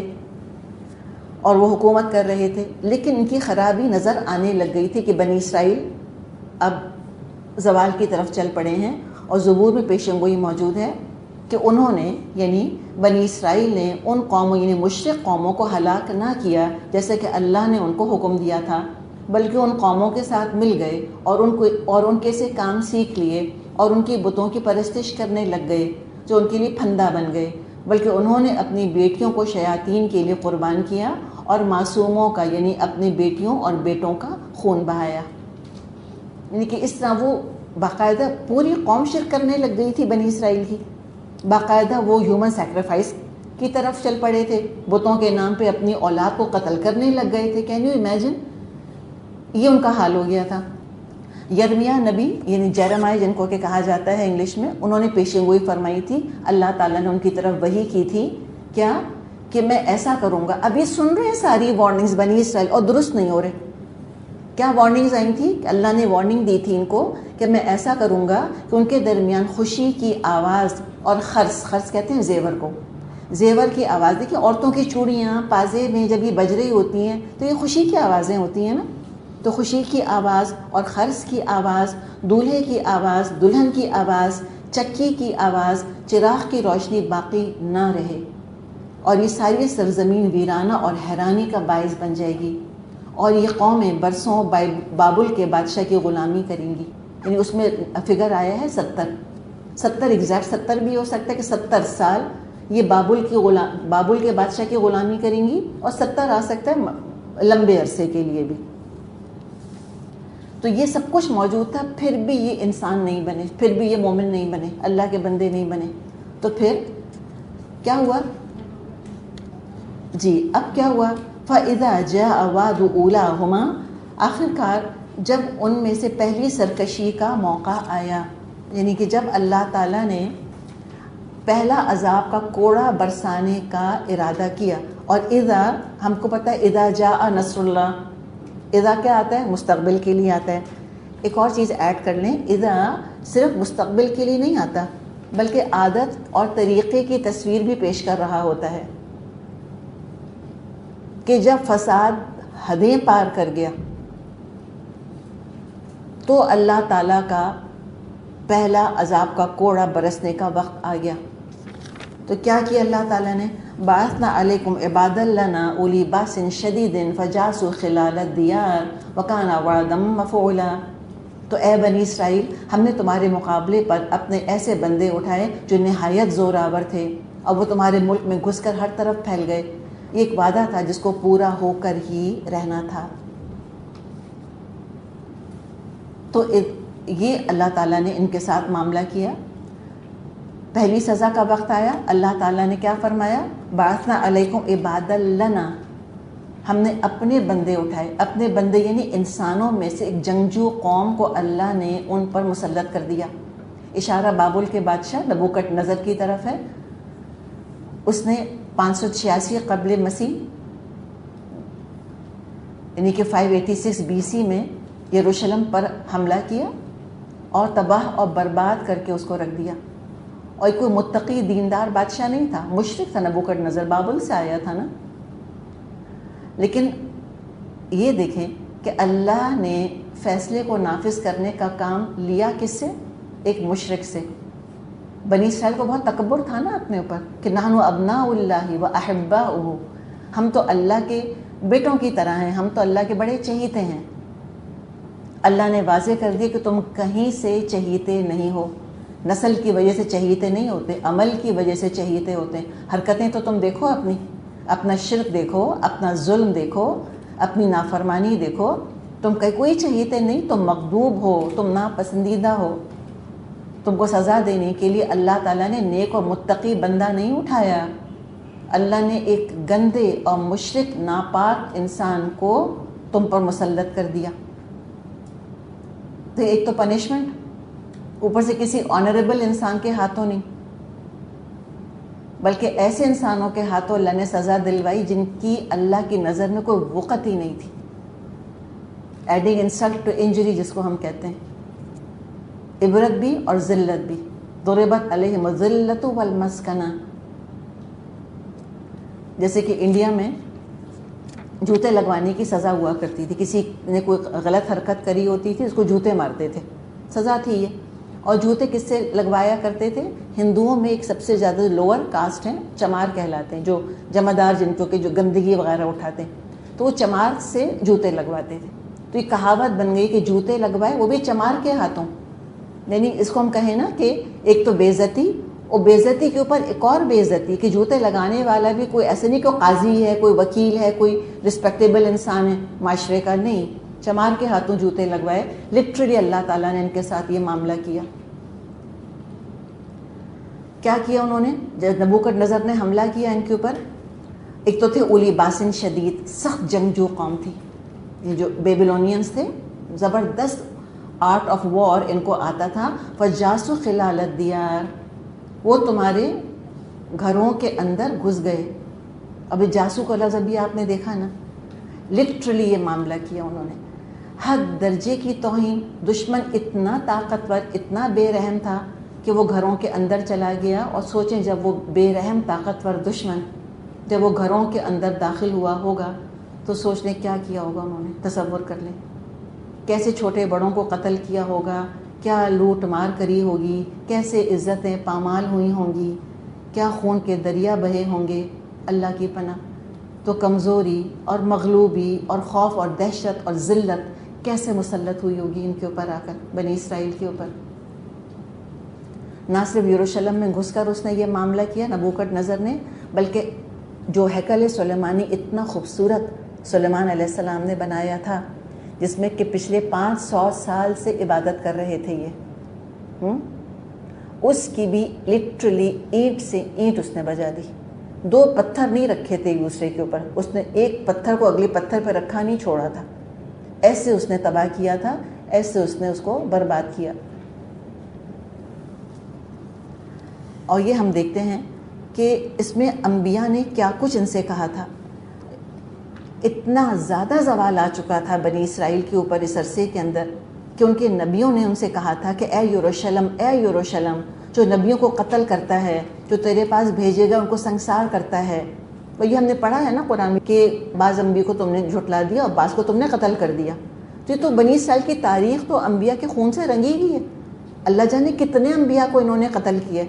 اور وہ حکومت کر رہے تھے. لیکن ان کی خرابی نظر آنے لگ گئی تھی کہ بنی اسرائیل اب زوال کی طرف چل پڑے ہیں. اور زبور میں پیشن گوئی موجود ہے کہ انہوں نے، یعنی بنی اسرائیل نے ان قوموں یعنی مشرک قوموں کو ہلاک نہ کیا جیسے کہ اللہ نے ان کو حکم دیا تھا، بلکہ ان قوموں کے ساتھ مل گئے اور ان کے سے کام سیکھ لیے اور ان کی بتوں کی پرستش کرنے لگ گئے جو ان کے لیے پھندا بن گئے. بلکہ انہوں نے اپنی بیٹیوں کو شیاطین کے لیے قربان کیا اور معصوموں کا یعنی اپنی بیٹیوں اور بیٹوں کا خون بہایا. یعنی کہ اس طرح وہ باقاعدہ پوری قوم شرک کرنے لگ گئی تھی بنی اسرائیل کی. باقاعدہ وہ ہیومن سیکریفائس کی طرف چل پڑے تھے، بتوں کے نام پہ اپنی اولاد کو قتل کرنے لگ گئے تھے. Can you imagine? یہ ان کا حال ہو گیا تھا. یرمیہ نبی یعنی جیرمیہ جن کو کہ کہا جاتا ہے انگلش میں، انہوں نے پیشن گوئی فرمائی تھی. اللہ تعالیٰ نے ان کی طرف وحی کی تھی کیا کہ میں ایسا کروں گا. اب یہ سن رہے ہیں ساری وارننگز بنی اسرائیل اور درست نہیں ہو رہے. کیا وارننگز آئی تھی؟ کہ اللہ نے وارننگ دی تھی ان کو کہ میں ایسا کروں گا کہ ان کے درمیان خوشی کی آواز اور خرس کہتے ہیں زیور کو، زیور کی آواز. دیکھیں عورتوں کی چوڑیاں پازے میں جب یہ بج رہی ہوتی ہیں تو یہ خوشی کی آوازیں ہوتی ہیں نا. تو خوشی کی آواز اور خرس کی آواز، دولہے کی آواز، دلہن کی آواز، چکی کی آواز، چراغ کی روشنی باقی نہ رہے اور یہ ساری سرزمین ویرانہ اور حیرانی کا باعث بن جائے گی. اور یہ قومیں برسوں بابل کے بادشاہ کی غلامی کریں گی. یعنی اس میں فگر آیا ہے 70 ایگزیکٹ 70 بھی ہو سکتا ہے کہ 70 سال یہ بابل کے بادشاہ کی غلامی کریں گی اور 70 آ سکتا ہے لمبے عرصے کے لیے بھی. تو یہ سب کچھ موجود تھا، پھر بھی یہ انسان نہیں بنے، پھر بھی یہ مومن نہیں بنے، اللہ کے بندے نہیں بنے. تو پھر کیا ہوا؟ جی اب کیا ہوا؟ فَإِذَا جَاءَ وَعْدُ أُولَاهُمَا، آخر کار جب ان میں سے پہلی سرکشی کا موقع آیا، یعنی کہ جب اللہ تعالیٰ نے پہلا عذاب کا کوڑا برسانے کا ارادہ کیا. اور اذا ہم کو پتہ ہے اذا جاء نصر اللہ، اذا کیا آتا ہے؟ مستقبل کے لیے آتا ہے. ایک اور چیز ایڈ کر لیں، اذا صرف مستقبل کے لیے نہیں آتا بلکہ عادت اور طریقے کی تصویر بھی پیش کر رہا ہوتا ہے کہ جب فساد حدیں پار کر گیا تو اللہ تعالیٰ کا پہلا عذاب کا کوڑا برسنے کا وقت آ گیا. تو کیا کیا اللہ تعالیٰ نے؟ بعثنا علیکم عبادا لنا اولی باس شدید فجاسوا خلال الدیار وکان وعدا مفعولا. تو اے بنی اسرائیل، ہم نے تمہارے مقابلے پر اپنے ایسے بندے اٹھائے جو نہایت زور آور تھے اور وہ تمہارے ملک میں گھس کر ہر طرف پھیل گئے. یہ ایک وعدہ تھا جس کو پورا ہو کر ہی رہنا تھا. تو یہ اللہ تعالیٰ نے ان کے ساتھ معاملہ کیا. پہلی سزا کا وقت آیا، اللہ تعالیٰ نے کیا فرمایا؟ بعثنا علیکم عبادا لنا، ہم نے اپنے بندے اٹھائے. اپنے بندے یعنی انسانوں میں سے ایک جنگجو قوم کو اللہ نے ان پر مسلط کر دیا. اشارہ بابل کے بادشاہ نبوکڈ نظر کی طرف ہے. اس نے 586 قبل مسیح یعنی کہ 586 BC میں یروشلم پر حملہ کیا اور تباہ اور برباد کر کے اس کو رکھ دیا. اور کوئی متقی دیندار بادشاہ نہیں تھا، مشرک تھا. نبوکڈ نظر بابل سے آیا تھا نا. لیکن یہ دیکھیں کہ اللہ نے فیصلے کو نافذ کرنے کا کام لیا کس سے؟ ایک مشرک سے. بنی اسرائیل کو بہت تکبر تھا نا اپنے اوپر کہ نحن ابناء اللہ و احباؤہ، ہم تو اللہ کے بیٹوں کی طرح ہیں، ہم تو اللہ کے بڑے چہیتے ہیں. اللہ نے واضح کر دیا کہ تم کہیں سے چہیتے نہیں ہو. نسل کی وجہ سے چہیتے نہیں ہوتے، عمل کی وجہ سے چہیتے ہوتے ہیں. حرکتیں تو تم دیکھو، اپنا شرک دیکھو، اپنا ظلم دیکھو، اپنی نافرمانی دیکھو. تم کوئی چہیتے نہیں، تم مغضوب ہو، تم ناپسندیدہ ہو. تم کو سزا دینے کے لیے اللہ تعالیٰ نے نیک اور متقی بندہ نہیں اٹھایا. اللہ نے ایک گندے اور مشرک ناپاک انسان کو تم پر مسلط کر دیا. تو ایک تو پنشمنٹ، اوپر سے کسی آنریبل انسان کے ہاتھوں نہیں، بلکہ ایسے انسانوں کے ہاتھوں اللہ نے سزا دلوائی جن کی اللہ کی نظر میں کوئی وقت ہی نہیں تھی. ایڈنگ انسلٹ ٹو انجری جس کو ہم کہتے ہیں. عبرت بھی اور ذلت بھی. ضربت علیہم الذلۃ والمسکنہ. جیسے کہ انڈیا میں جوتے لگوانے کی سزا ہوا کرتی تھی. کسی نے کوئی غلط حرکت کری ہوتی تھی، اس کو جوتے مارتے تھے، سزا تھی یہ. اور جوتے کس سے لگوایا کرتے تھے؟ ہندوؤں میں ایک سب سے زیادہ لوور کاسٹ ہیں، چمار کہلاتے ہیں، جو جمعدار جن کو کہ جو گندگی وغیرہ اٹھاتے ہیں، تو وہ چمار سے جوتے لگواتے تھے. تو یہ کہاوت بن گئی کہ جوتے لگوائے وہ بھی چمار کے ہاتھوں. یعنی اس کو ہم کہیں نا کہ ایک تو بے عزتی، اور بے عزتی کے اوپر ایک اور بے عزتی کہ جوتے لگانے والا بھی کوئی ایسے نہیں کہ قاضی ہے، کوئی وکیل ہے، کوئی رسپیکٹیبل انسان ہے معاشرے کا، نہیں، چمار کے ہاتھوں جوتے لگوائے. لٹرلی اللہ تعالیٰ نے ان کے ساتھ یہ معاملہ کیا. کیا کیا انہوں نے جب نبوکڈ نظر نے حملہ کیا ان کے اوپر؟ ایک تو تھے اولی باسن شدید، سخت جنگجو قوم تھی. یہ جو بیبلونینز تھے، زبردست آرٹ آف وار ان کو آتا تھا. فجاسو خلال الدیار، وہ تمہارے گھروں کے اندر گھس گئے. ابھی جاسو کا لفظ ابھی آپ نے دیکھا نا. لٹرلی یہ معاملہ کیا انہوں نے. حد درجے کی توہین. دشمن اتنا طاقتور، اتنا بے رحم تھا کہ وہ گھروں کے اندر چلا گیا. اور سوچیں جب وہ بے رحم طاقتور دشمن جب وہ گھروں کے اندر داخل ہوا ہوگا تو سوچ لیں کیا کیا ہوگا انہوں نے. تصور کر لیں کیسے چھوٹے بڑوں کو قتل کیا ہوگا، کیا لوٹ مار کری ہوگی، کیسے عزتیں پامال ہوئی ہوں گی، کیا خون کے دریا بہے ہوں گے. اللہ کی پناہ. تو کمزوری اور مغلوبی اور خوف اور دہشت اور ذلت کیسے مسلط ہوئی ہوگی ان کے اوپر آ کر، بنی اسرائیل کے اوپر. نہ صرف یروشلم میں گھس کر اس نے یہ معاملہ کیا نبوکڈ نظر نے، بلکہ جو ہیکل سلیمانی اتنا خوبصورت سلیمان علیہ السلام نے بنایا تھا، جس میں کہ پچھلے 500 سال سے عبادت کر رہے تھے یہ، اس کی بھی لٹرلی اینٹ سے اینٹ اس نے بجا دی. 2 پتھر نہیں رکھے تھے ایک دوسرے کے اوپر، اس نے ایک پتھر کو اگلے پتھر پہ رکھا نہیں چھوڑا تھا. ایسے اس نے تباہ کیا تھا، ایسے اس نے اس کو برباد کیا. اور یہ ہم دیکھتے ہیں کہ اس میں انبیاء نے کیا کچھ ان سے کہا تھا. اتنا زیادہ زوال آ چکا تھا بنی اسرائیل کے اوپر اس عرصے کے اندر کہ ان کے نبیوں نے ان سے کہا تھا کہ اے یروشلم، اے یروشلم، جو نبیوں کو قتل کرتا ہے، جو تیرے پاس بھیجے گا ان کو سنسار کرتا ہے. اور یہ ہم نے پڑھا ہے نا قرآن میں کہ بعض انبیاء کو تم نے جھٹلا دیا اور بعض کو تم نے قتل کر دیا. تو یہ تو بنی اسرائیل کی تاریخ تو انبیاء کے خون سے رنگی ہوئی ہے. اللہ جانے کتنے انبیاء کو انہوں نے قتل کیا.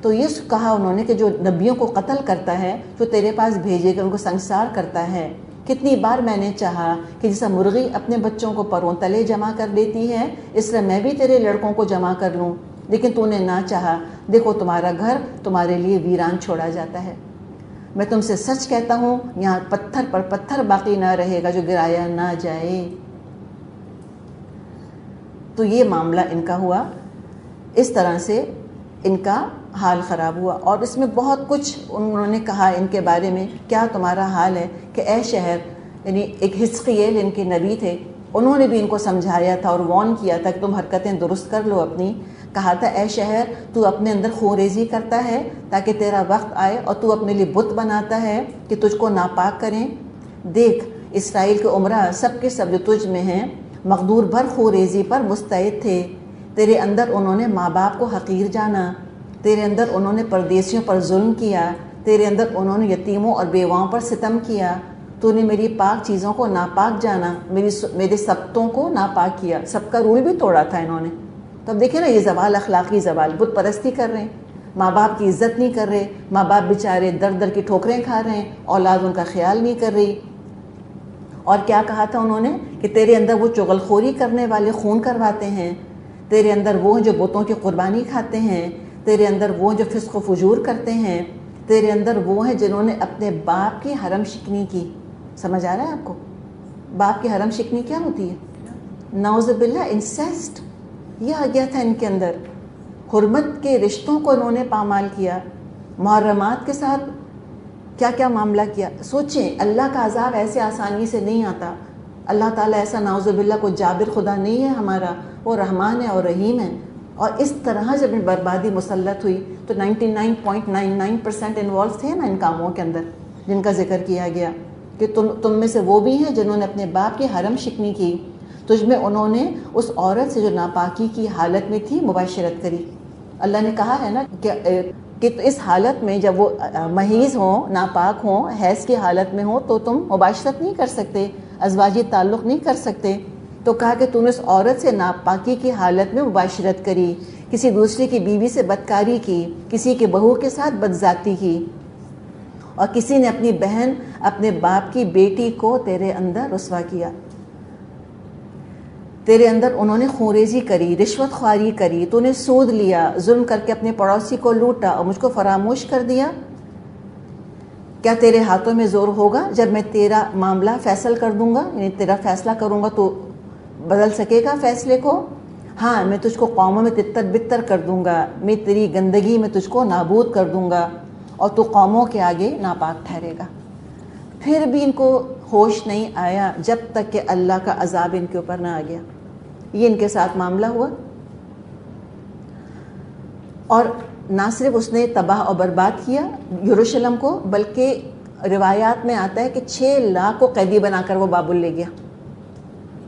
تو یہ کہا انہوں نے کہ جو نبیوں کو قتل کرتا ہے، جو تیرے پاس بھیجے گا ان کو سنسار کرتا ہے. کتنی بار میں نے چاہا کہ جیسا مرغی اپنے بچوں کو پروں تلے جمع کر لیتی ہے، اس طرح میں بھی تیرے لڑکوں کو جمع کر لوں، لیکن تو نے نہ چاہا. دیکھو تمہارا گھر تمہارے لیے ویران چھوڑا جاتا ہے. میں تم سے سچ کہتا ہوں یہاں پتھر پر پتھر باقی نہ رہے گا جو گرایا نہ جائے. تو یہ معاملہ ان کا ہوا. اس طرح سے ان کا حال خراب ہوا. اور اس میں بہت کچھ انہوں نے کہا ان کے بارے میں. کیا تمہارا حال ہے کہ اے شہر یعنی ایک حزقیل ان کے نبی تھے، انہوں نے بھی ان کو سمجھایا تھا اور وارن کیا تھا کہ تم حرکتیں درست کر لو اپنی. کہا تھا اے شہر تو اپنے اندر خونریزی کرتا ہے تاکہ تیرا وقت آئے اور تو اپنے لیے بت بناتا ہے کہ تجھ کو ناپاک کریں. دیکھ اسرائیل کے عمرہ سب کے سب جو تجھ میں ہیں مقدور بھر خونریزی پر مستعد تھے. تیرے اندر انہوں نے ماں باپ کو حقیر جانا، تیرے اندر انہوں نے پردیسیوں پر ظلم کیا، تیرے اندر انہوں نے یتیموں اور بیواؤں پر ستم کیا. تو نے میری پاک چیزوں کو ناپاک جانا، میرے سبتوں کو ناپاک کیا. سب کا رول بھی توڑا تھا انہوں نے. تو اب دیکھیں نا یہ زوال، اخلاقی زوال، بت پرستی کر رہے ہیں، ماں باپ کی عزت نہیں کر رہے، ماں باپ بیچارے در در کی ٹھوکریں کھا رہے ہیں، اولاد ان کا خیال نہیں کر رہی. اور کیا کہا تھا انہوں نے کہ تیرے اندر وہ چغل خوری کرنے والے خون کرواتے ہیں، تیرے اندر وہ جو بتوں کی قربانی کھاتے ہیں، تیرے اندر وہ جو فسق و فجور کرتے ہیں، تیرے اندر وہ ہیں جنہوں نے اپنے باپ کی حرم شکنی کی. سمجھ آ رہا ہے آپ کو؟ باپ کی حرم شکنی کیا ہوتی ہے؟ نعوذ باللہ انسیسٹ. یہ آ گیا تھا ان کے اندر. حرمت کے رشتوں کو انہوں نے پامال کیا، محرمات کے ساتھ کیا کیا معاملہ کیا. سوچیں اللہ کا عذاب ایسے آسانی سے نہیں آتا. اللہ تعالیٰ ایسا نعوذ باللہ کو جابر خدا نہیں ہے ہمارا، وہ رحمان ہے اور رحیم ہے. اور اس طرح جب بربادی مسلط ہوئی تو 99.99% انوالو تھے نا ان کاموں کے اندر جن کا ذکر کیا گیا کہ تم میں سے وہ بھی ہیں جنہوں نے اپنے باپ کی حرم شکنی کی. تجھ میں انہوں نے اس عورت سے جو ناپاکی کی حالت میں تھی مباشرت کری. اللہ نے کہا ہے نا کہ اس حالت میں جب وہ محیض ہوں، ناپاک ہوں، حیض کی حالت میں ہوں تو تم مباشرت نہیں کر سکتے، ازواجی تعلق نہیں کر سکتے. تو کہا کہ تم نے اس عورت سے ناپاکی کی حالت میں مباشرت کری، کسی دوسرے کی بیوی سے بدکاری کی، کسی کی بہو کے ساتھ بدذاتی کی، اور کسی نے اپنی بہن اپنے باپ کی بیٹی کو تیرے اندر رسوا کیا. تیرے اندر انہوں نے خونریزی کری، رشوت خواری کری، تو نے سود لیا، ظلم کر کے اپنے پڑوسی کو لوٹا اور مجھ کو فراموش کر دیا. کیا تیرے ہاتھوں میں زور ہوگا جب میں تیرا معاملہ فیصل کر دوں گا؟ یعنی تیرا فیصلہ کروں گا تو بدل سکے گا فیصلے کو؟ ہاں میں تجھ کو قوموں میں تتر بتر کر دوں گا، میں تیری گندگی میں تجھ کو نابود کر دوں گا اور تو قوموں کے آگے ناپاک ٹھہرے گا. پھر بھی ان کو ہوش نہیں آیا جب تک کہ اللہ کا عذاب ان کے اوپر نہ آ گیا. یہ ان کے ساتھ معاملہ ہوا. اور نہ صرف اس نے تباہ اور برباد کیا یروشلم کو، بلکہ روایات میں آتا ہے کہ 6 لاکھ کو قیدی بنا کر وہ بابل لے گیا.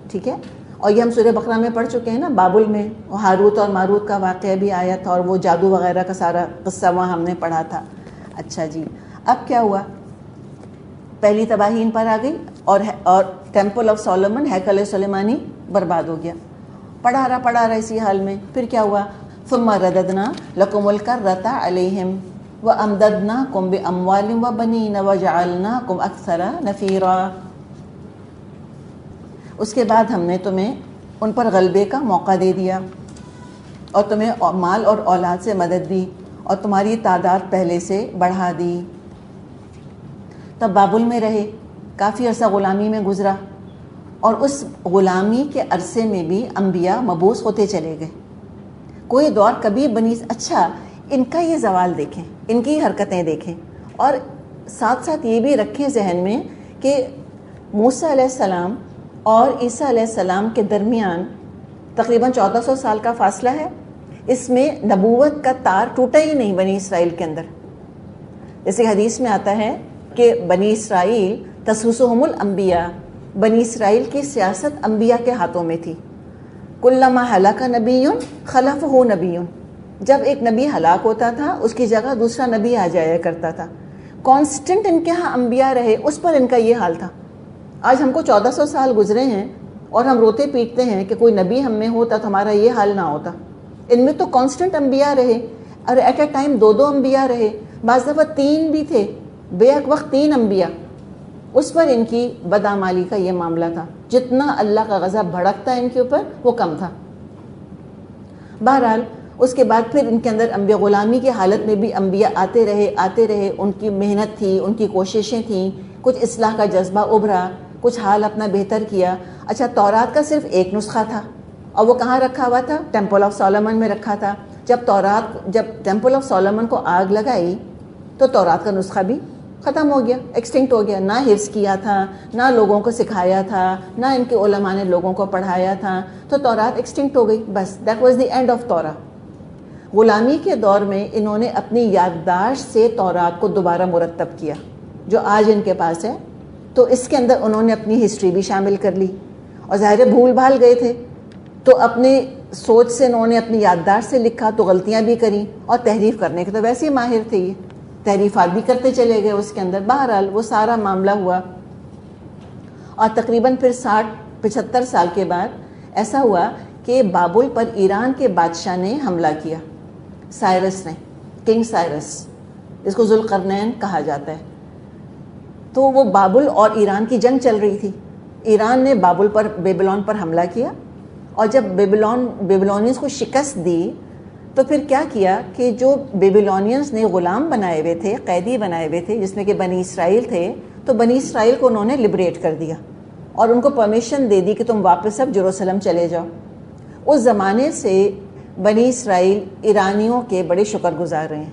ٹھیک ہے، اور یہ ہم سورہ بقرہ میں پڑھ چکے ہیں نا، بابل میں ہاروت اور ماروت کا واقعہ بھی آیا تھا اور وہ جادو وغیرہ کا سارا قصہ وہاں ہم نے پڑھا تھا. اچھا جی، اب کیا ہوا؟ پہلی تباہی ان پر آ گئی اور ٹیمپل آف سولومن، ہیکل سلیمانی برباد ہو گیا. پڑھا رہا اسی حال میں. پھر کیا ہوا؟ ثم رددنا لکم الکرۃ علیہم وامددناکم باموال وبنین وجعلناکم اکثر نفیرا. اس کے بعد ہم نے تمہیں ان پر غلبے کا موقع دے دیا اور تمہیں مال اور اولاد سے مدد دی اور تمہاری تعداد پہلے سے بڑھا دی. تب بابل میں رہے، کافی عرصہ غلامی میں گزرا، اور اس غلامی کے عرصے میں بھی انبیاء مبعوث ہوتے چلے گئے. کوئی دور کبھی اچھا ان کا یہ زوال دیکھیں، ان کی حرکتیں دیکھیں، اور ساتھ ساتھ یہ بھی رکھیں ذہن میں کہ موسیٰ علیہ السلام اور عیسیٰ علیہ السلام کے درمیان تقریباً 1400 سال کا فاصلہ ہے. اس میں نبوت کا تار ٹوٹا ہی نہیں بنی اسرائیل کے اندر. جیسے حدیث میں آتا ہے کہ بنی اسرائیل تسوسہم الانبیاء، بنی اسرائیل کی سیاست انبیاء کے ہاتھوں میں تھی. کلما ہلاک نبی خلفہ نبی، جب ایک نبی ہلاک ہوتا تھا اس کی جگہ دوسرا نبی آ جایا کرتا تھا. کانسٹنٹ ان کے ہاں انبیاء رہے، اس پر ان کا یہ حال تھا. آج ہم کو 1400 سال گزرے ہیں اور ہم روتے پیٹتے ہیں کہ کوئی نبی ہم میں ہوتا تو ہمارا یہ حال نہ ہوتا. ان میں تو کانسٹنٹ انبیاء رہے، اور ایٹ اے ٹائم 2 انبیاء رہے، بعض دفعہ 3 بھی تھے، بیک وقت 3 انبیاء. اس پر ان کی بدعمالی کا یہ معاملہ تھا. جتنا اللہ کا غضب بھڑکتا ان کے اوپر وہ کم تھا. بہرحال اس کے بعد پھر ان کے اندر انبیاء غلامی کی حالت میں بھی انبیاء آتے رہے. ان کی محنت تھی، ان کی کوششیں تھیں، کچھ اصلاح کا جذبہ ابھرا، کچھ حال اپنا بہتر کیا. اچھا، تورات کا صرف ایک نسخہ تھا اور وہ کہاں رکھا ہوا تھا؟ ٹیمپل آف سولومن میں رکھا تھا. جب ٹیمپل آف سولومن کو آگ لگائی تو تورات کا نسخہ بھی ختم ہو گیا, ایکسٹنکٹ ہو گیا. نہ حفظ کیا تھا, نہ لوگوں کو سکھایا تھا, نہ ان کے علماء نے لوگوں کو پڑھایا تھا, تو تورات ایکسٹنکٹ ہو گئی. بس that was the end of Torah. غلامی کے دور میں انہوں نے اپنی یادداشت سے تورات کو دوبارہ مرتب کیا جو آج ان کے پاس ہے. تو اس کے اندر انہوں نے اپنی ہسٹری بھی شامل کر لی, اور ظاہر بھول بھال گئے تھے تو اپنے سوچ سے انہوں نے اپنی یادداشت سے لکھا, تو غلطیاں بھی کریں, اور تحریف کرنے کے تو ویسے ہی ماہر تھے, یہ تحریفات بھی کرتے چلے گئے اس کے اندر. بہرحال وہ سارا معاملہ ہوا, اور تقریباً پھر 60-75 سال کے بعد ایسا ہوا کہ بابل پر ایران کے بادشاہ نے حملہ کیا, سائرس نے, کنگ سائرس, اس کو ذوالقرنین کہا جاتا ہے. تو وہ بابل اور ایران کی جنگ چل رہی تھی. ایران نے بابل پر, بیبلون پر حملہ کیا, اور جب بیبلونینز کو شکست دی تو پھر کیا کیا کہ جو بیبلونینز نے غلام بنائے ہوئے تھے, قیدی بنائے ہوئے تھے, جس میں کہ بنی اسرائیل تھے, تو بنی اسرائیل کو انہوں نے لبریٹ کر دیا اور ان کو پرمیشن دے دی کہ تم واپس اب جیروسلم چلے جاؤ. اس زمانے سے بنی اسرائیل ایرانیوں کے بڑے شکر گزار رہے ہیں.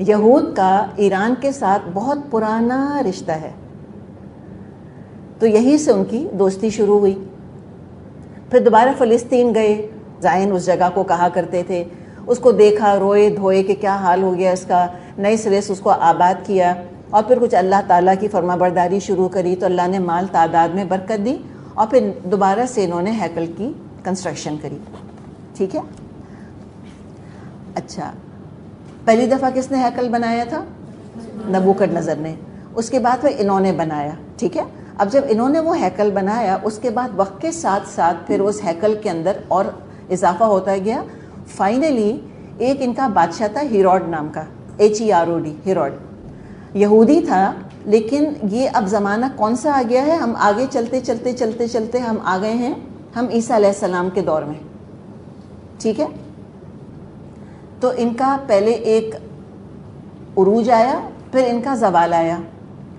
یہود کا ایران کے ساتھ بہت پرانا رشتہ ہے, تو یہیں سے ان کی دوستی شروع ہوئی. پھر دوبارہ فلسطین گئے, زائن اس جگہ کو کہا کرتے تھے. اس کو دیکھا, روئے دھوئے کہ کیا حال ہو گیا اس کا, نئے سرے سے اس کو آباد کیا, اور پھر کچھ اللہ تعالیٰ کی فرما برداری شروع کری تو اللہ نے مال تعداد میں برکت دی, اور پھر دوبارہ سے انہوں نے ہیکل کی کنسٹرکشن کری. ٹھیک ہے. اچھا, پہلی دفعہ کس نے ہیکل بنایا تھا؟ نبوکدنضر نے. اس کے بعد پھر انہوں نے بنایا. ٹھیک ہے. اب جب انہوں نے وہ ہیکل بنایا, اس کے بعد وقت کے ساتھ ساتھ پھر اس ہیکل کے اندر اور اضافہ ہوتا گیا. فائنلی ایک ان کا بادشاہ تھا ہیروڈ نام کا, HEROD, ہیروڈ. یہودی تھا, لیکن یہ اب زمانہ کون سا آ گیا ہے, ہم آگے چلتے چلتے چلتے چلتے ہم آ گئے ہیں ہم عیسیٰ علیہ السلام کے دور میں. ٹھیک ہے. تو ان کا پہلے ایک عروج آیا, پھر ان کا زوال آیا,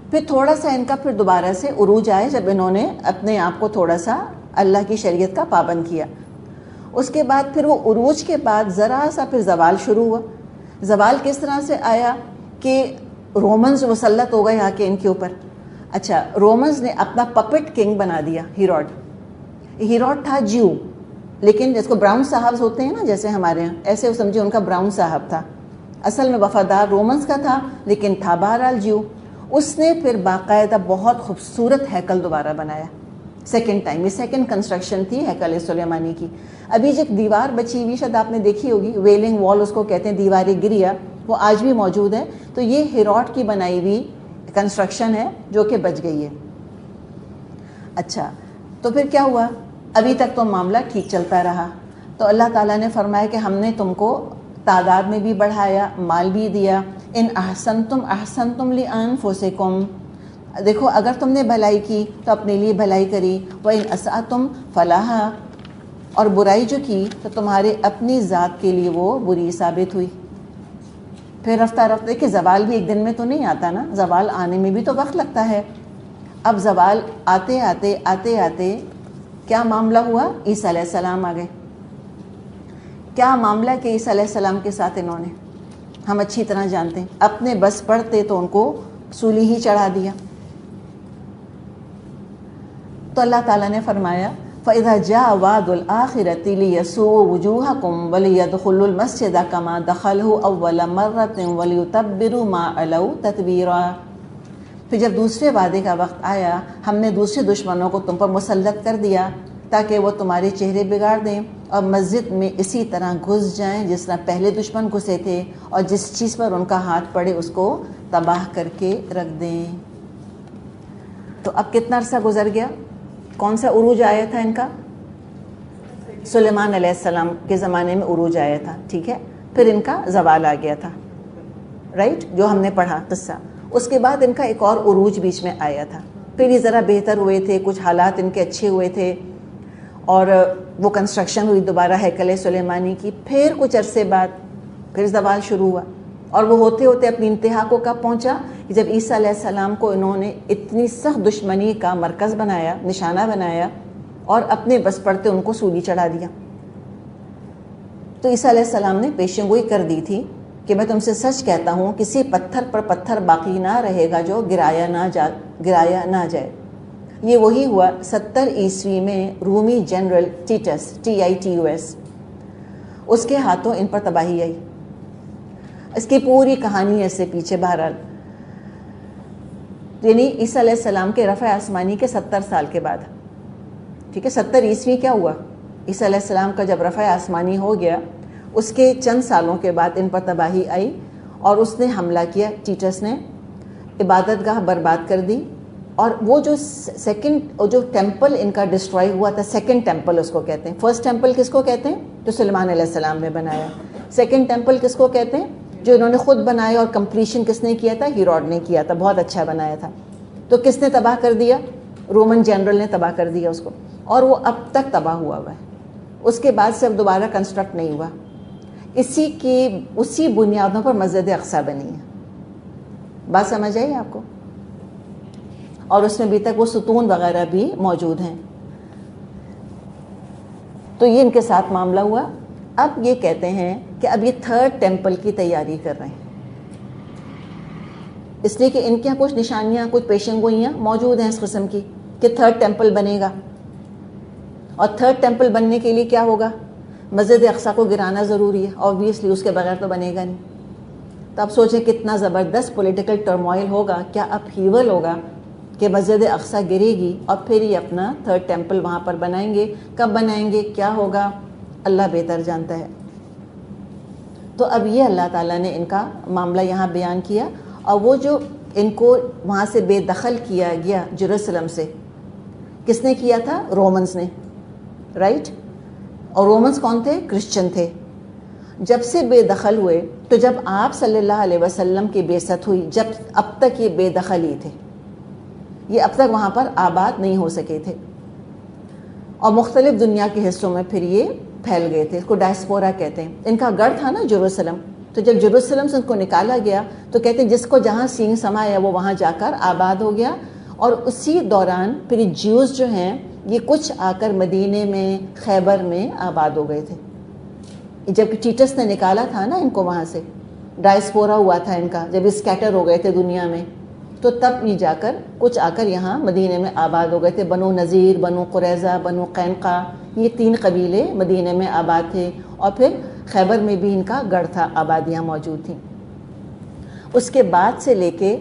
پھر تھوڑا سا ان کا پھر دوبارہ سے عروج آیا جب انہوں نے اپنے آپ کو تھوڑا سا اللہ کی شریعت کا پابند کیا. اس کے بعد پھر وہ عروج کے بعد ذرا سا پھر زوال شروع ہوا. زوال کس طرح سے آیا کہ رومنز مسلط ہو گئے آ کے ان کے اوپر. اچھا, رومنز نے اپنا پپٹ کنگ بنا دیا ہیروڈ. ہیروڈ تھا جیو, لیکن جس کو براؤن صاحب ہوتے ہیں نا جیسے ہمارے یہاں, ایسے سمجھے ان کا براؤن صاحب تھا. اصل میں وفادار رومنز کا تھا, لیکن تھا بہرحال جیو. اس نے پھر باقاعدہ بہت خوبصورت ہیکل دوبارہ بنایا, سیکنڈ ٹائم. یہ سیکنڈ کنسٹرکشن تھی ہیکل سلیمانی کی. ابھی جو دیوار بچی ہوئی شاید آپ نے دیکھی ہوگی, ویلنگ وال اس کو کہتے ہیں, دیوار گریا, وہ آج بھی موجود ہے. تو یہ ہیروڈ کی بنائی ہوئی کنسٹرکشن ہے جو کہ بچ گئی ہے. اچھا, تو پھر کیا ہوا, ابھی تک تو معاملہ ٹھیک چلتا رہا. تو اللہ تعالیٰ نے فرمایا کہ ہم نے تم کو تعداد میں بھی بڑھایا, مال بھی دیا. ان احسنتم احسنتم لانفسکم, دیکھو اگر تم نے بھلائی کی تو اپنے لیے بھلائی کری. وَإِنْ أَسَأْتُمْ فَلَهَا, اور برائی جو کی تو تمہارے اپنی ذات کے لیے وہ بری ثابت ہوئی. پھر رفتہ رفتہ کہ زوال بھی ایک دن میں تو نہیں آتا نا, زوال آنے میں بھی تو وقت لگتا ہے. اب زوال آتے آتے آتے آتے کیا معاملہ ہوا, عیسیٰ علیہ السلام آ گئے. کیا معاملہ کہ عیسیٰ علیہ السلام کے ساتھ انہوں نے, ہم اچھی طرح جانتے ہیں, اپنے بس پڑھتے تو ان کو سولی ہی چڑھا دیا. تو اللہ تعالیٰ نے فرمایا فَإِذَا جَاءَ وَعْدُ الْآخِرَةِ لِيَسُوءُوا وُجُوهَكُمْ وَلِيَدْخُلُوا الْمَسْجِدَ كَمَا دَخَلُوهُ أَوَّلَ مَرَّةٍ وَلِيُتَبِّرُوا مَا عَلَوْا تَتْبِيرًا. پھر جب دوسرے وعدے کا وقت آیا, ہم نے دوسرے دشمنوں کو تم پر مسلط کر دیا تاکہ وہ تمہارے چہرے بگاڑ دیں اور مسجد میں اسی طرح گھس جائیں جس طرح پہلے دشمن گھسے تھے, اور جس چیز پر ان کا ہاتھ پڑے اس کو تباہ کر کے رکھ دیں. تو اب کتنا عرصہ گزر گیا, کون سا عروج آیا تھا ان کا؟ سلیمان علیہ السلام کے زمانے میں عروج آیا تھا. ٹھیک ہے. پھر ان کا زوال آ گیا تھا, رائٹ, جو ہم نے پڑھا قصہ. اس کے بعد ان کا ایک اور عروج بیچ میں آیا تھا. پھر یہ ذرا بہتر ہوئے تھے, کچھ حالات ان کے اچھے ہوئے تھے, اور وہ کنسٹرکشن ہوئی دوبارہ ہیکل سلیمانی کی. پھر کچھ عرصے بعد پھر زوال شروع ہوا, اور وہ ہوتے ہوتے اپنی انتہا کو کب پہنچا کہ جب عیسیٰ علیہ السلام کو انہوں نے اتنی سخت دشمنی کا مرکز بنایا, نشانہ بنایا, اور اپنے بس پڑتے ان کو سولی چڑھا دیا. تو عیسیٰ علیہ السلام نے پیشن گوئی کر دی تھی کہ میں تم سے سچ کہتا ہوں کسی پتھر پر پتھر باقی نہ رہے گا جو گرایا نہ جائے. یہ وہی ہوا 70 عیسوی میں رومی جنرل ٹیٹس TITUS اس کے ہاتھوں ان پر تباہی آئی. اس کی پوری کہانی ایسے پیچھے بہرحال یعنی عیسیٰ علیہ السلام کے رفع آسمانی کے 70 سال کے بعد. ٹھیک ہے, 70 عیسوی کیا ہوا؟ عیسیٰ علیہ السلام کا جب رفع آسمانی ہو گیا اس کے چند سالوں کے بعد ان پر تباہی آئی اور اس نے حملہ کیا. ٹیٹس نے عبادت گاہ برباد کر دی اور وہ جو ٹیمپل ان کا ڈسٹروائے ہوا تھا, سیکنڈ ٹیمپل اس کو کہتے ہیں. فرسٹ ٹیمپل کس کو کہتے ہیں؟ جو سلیمان علیہ السلام نے بنایا. سیکنڈ ٹیمپل کس کو کہتے ہیں؟ جو انہوں نے خود بنایا اور کمپلیشن کس نے کیا تھا؟ ہیروڈ نے کیا تھا, بہت اچھا بنایا تھا. تو کس نے تباہ کر دیا؟ رومن جنرل نے تباہ کر دیا اس کو, اور وہ اب تک تباہ ہوا ہے. اس کے بعد سے اب دوبارہ کنسٹرکٹ نہیں ہوا. اسی بنیادوں پر مسجد اقصیٰ بنی ہے. بات سمجھ آئی آپ کو؟ اور اس میں ابھی تک وہ ستون وغیرہ بھی موجود ہیں. تو یہ ان کے ساتھ معاملہ ہوا. اب یہ کہتے ہیں کہ اب یہ تھرڈ ٹیمپل کی تیاری کر رہے ہیں, اس لیے کہ ان کے یہاں کچھ نشانیاں, کچھ پیشن گوئیاں موجود ہیں اس قسم کی کہ تھرڈ ٹیمپل بنے گا. اور تھرڈ ٹیمپل بننے کے لیے کیا ہوگا؟ مسجد اقصیٰ کو گرانا ضروری ہے, آبویسلی اس کے بغیر تو بنے گا نہیں. تو اب سوچیں کتنا زبردست پولیٹیکل ٹرموائل ہوگا, کیا اپہیول ہوگا کہ مسجد اقصیٰ گرے گی اور پھر یہ اپنا تھرڈ ٹیمپل وہاں پر بنائیں گے. کب بنائیں گے, کیا ہوگا, اللہ بہتر جانتا ہے. تو اب یہ اللہ تعالیٰ نے ان کا معاملہ یہاں بیان کیا. اور وہ جو ان کو وہاں سے بے دخل کیا گیا جیروسلم سے, کس نے کیا تھا؟ رومنز نے, رائٹ. اور رومنز کون تھے؟ کرسچن تھے. جب سے بے دخل ہوئے تو جب آپ صلی اللہ علیہ وسلم کی بعثت ہوئی, جب اب تک یہ بے دخل ہی تھے, یہ اب تک وہاں پر آباد نہیں ہو سکے تھے. اور مختلف دنیا کے حصوں میں پھر یہ پھیل گئے تھے. اس کو ڈائسپورا کہتے ہیں. ان کا گڑھ تھا نا جیروسلم, تو جب جیروسلم سے ان کو نکالا گیا تو کہتے ہیں جس کو جہاں سینگ سمایا وہ وہاں جا کر آباد ہو گیا. اور اسی دوران پھر جیوز جو ہیں یہ کچھ آ کر مدینے میں, خیبر میں آباد ہو گئے تھے. جب کہ ٹیٹس نے نکالا تھا نا ان کو وہاں سے, ڈائسپورا ہوا تھا ان کا, جب اسکیٹر ہو گئے تھے دنیا میں, تو تب یہ جا کر کچھ آ کر یہاں مدینے میں آباد ہو گئے تھے. بنو نذیر, بنو قریظہ, بنو قینقاع, یہ 3 قبیلے مدینے میں آباد تھے. اور پھر خیبر میں بھی ان کا گڑھ تھا, آبادیاں موجود تھیں. اس کے بعد سے لے کے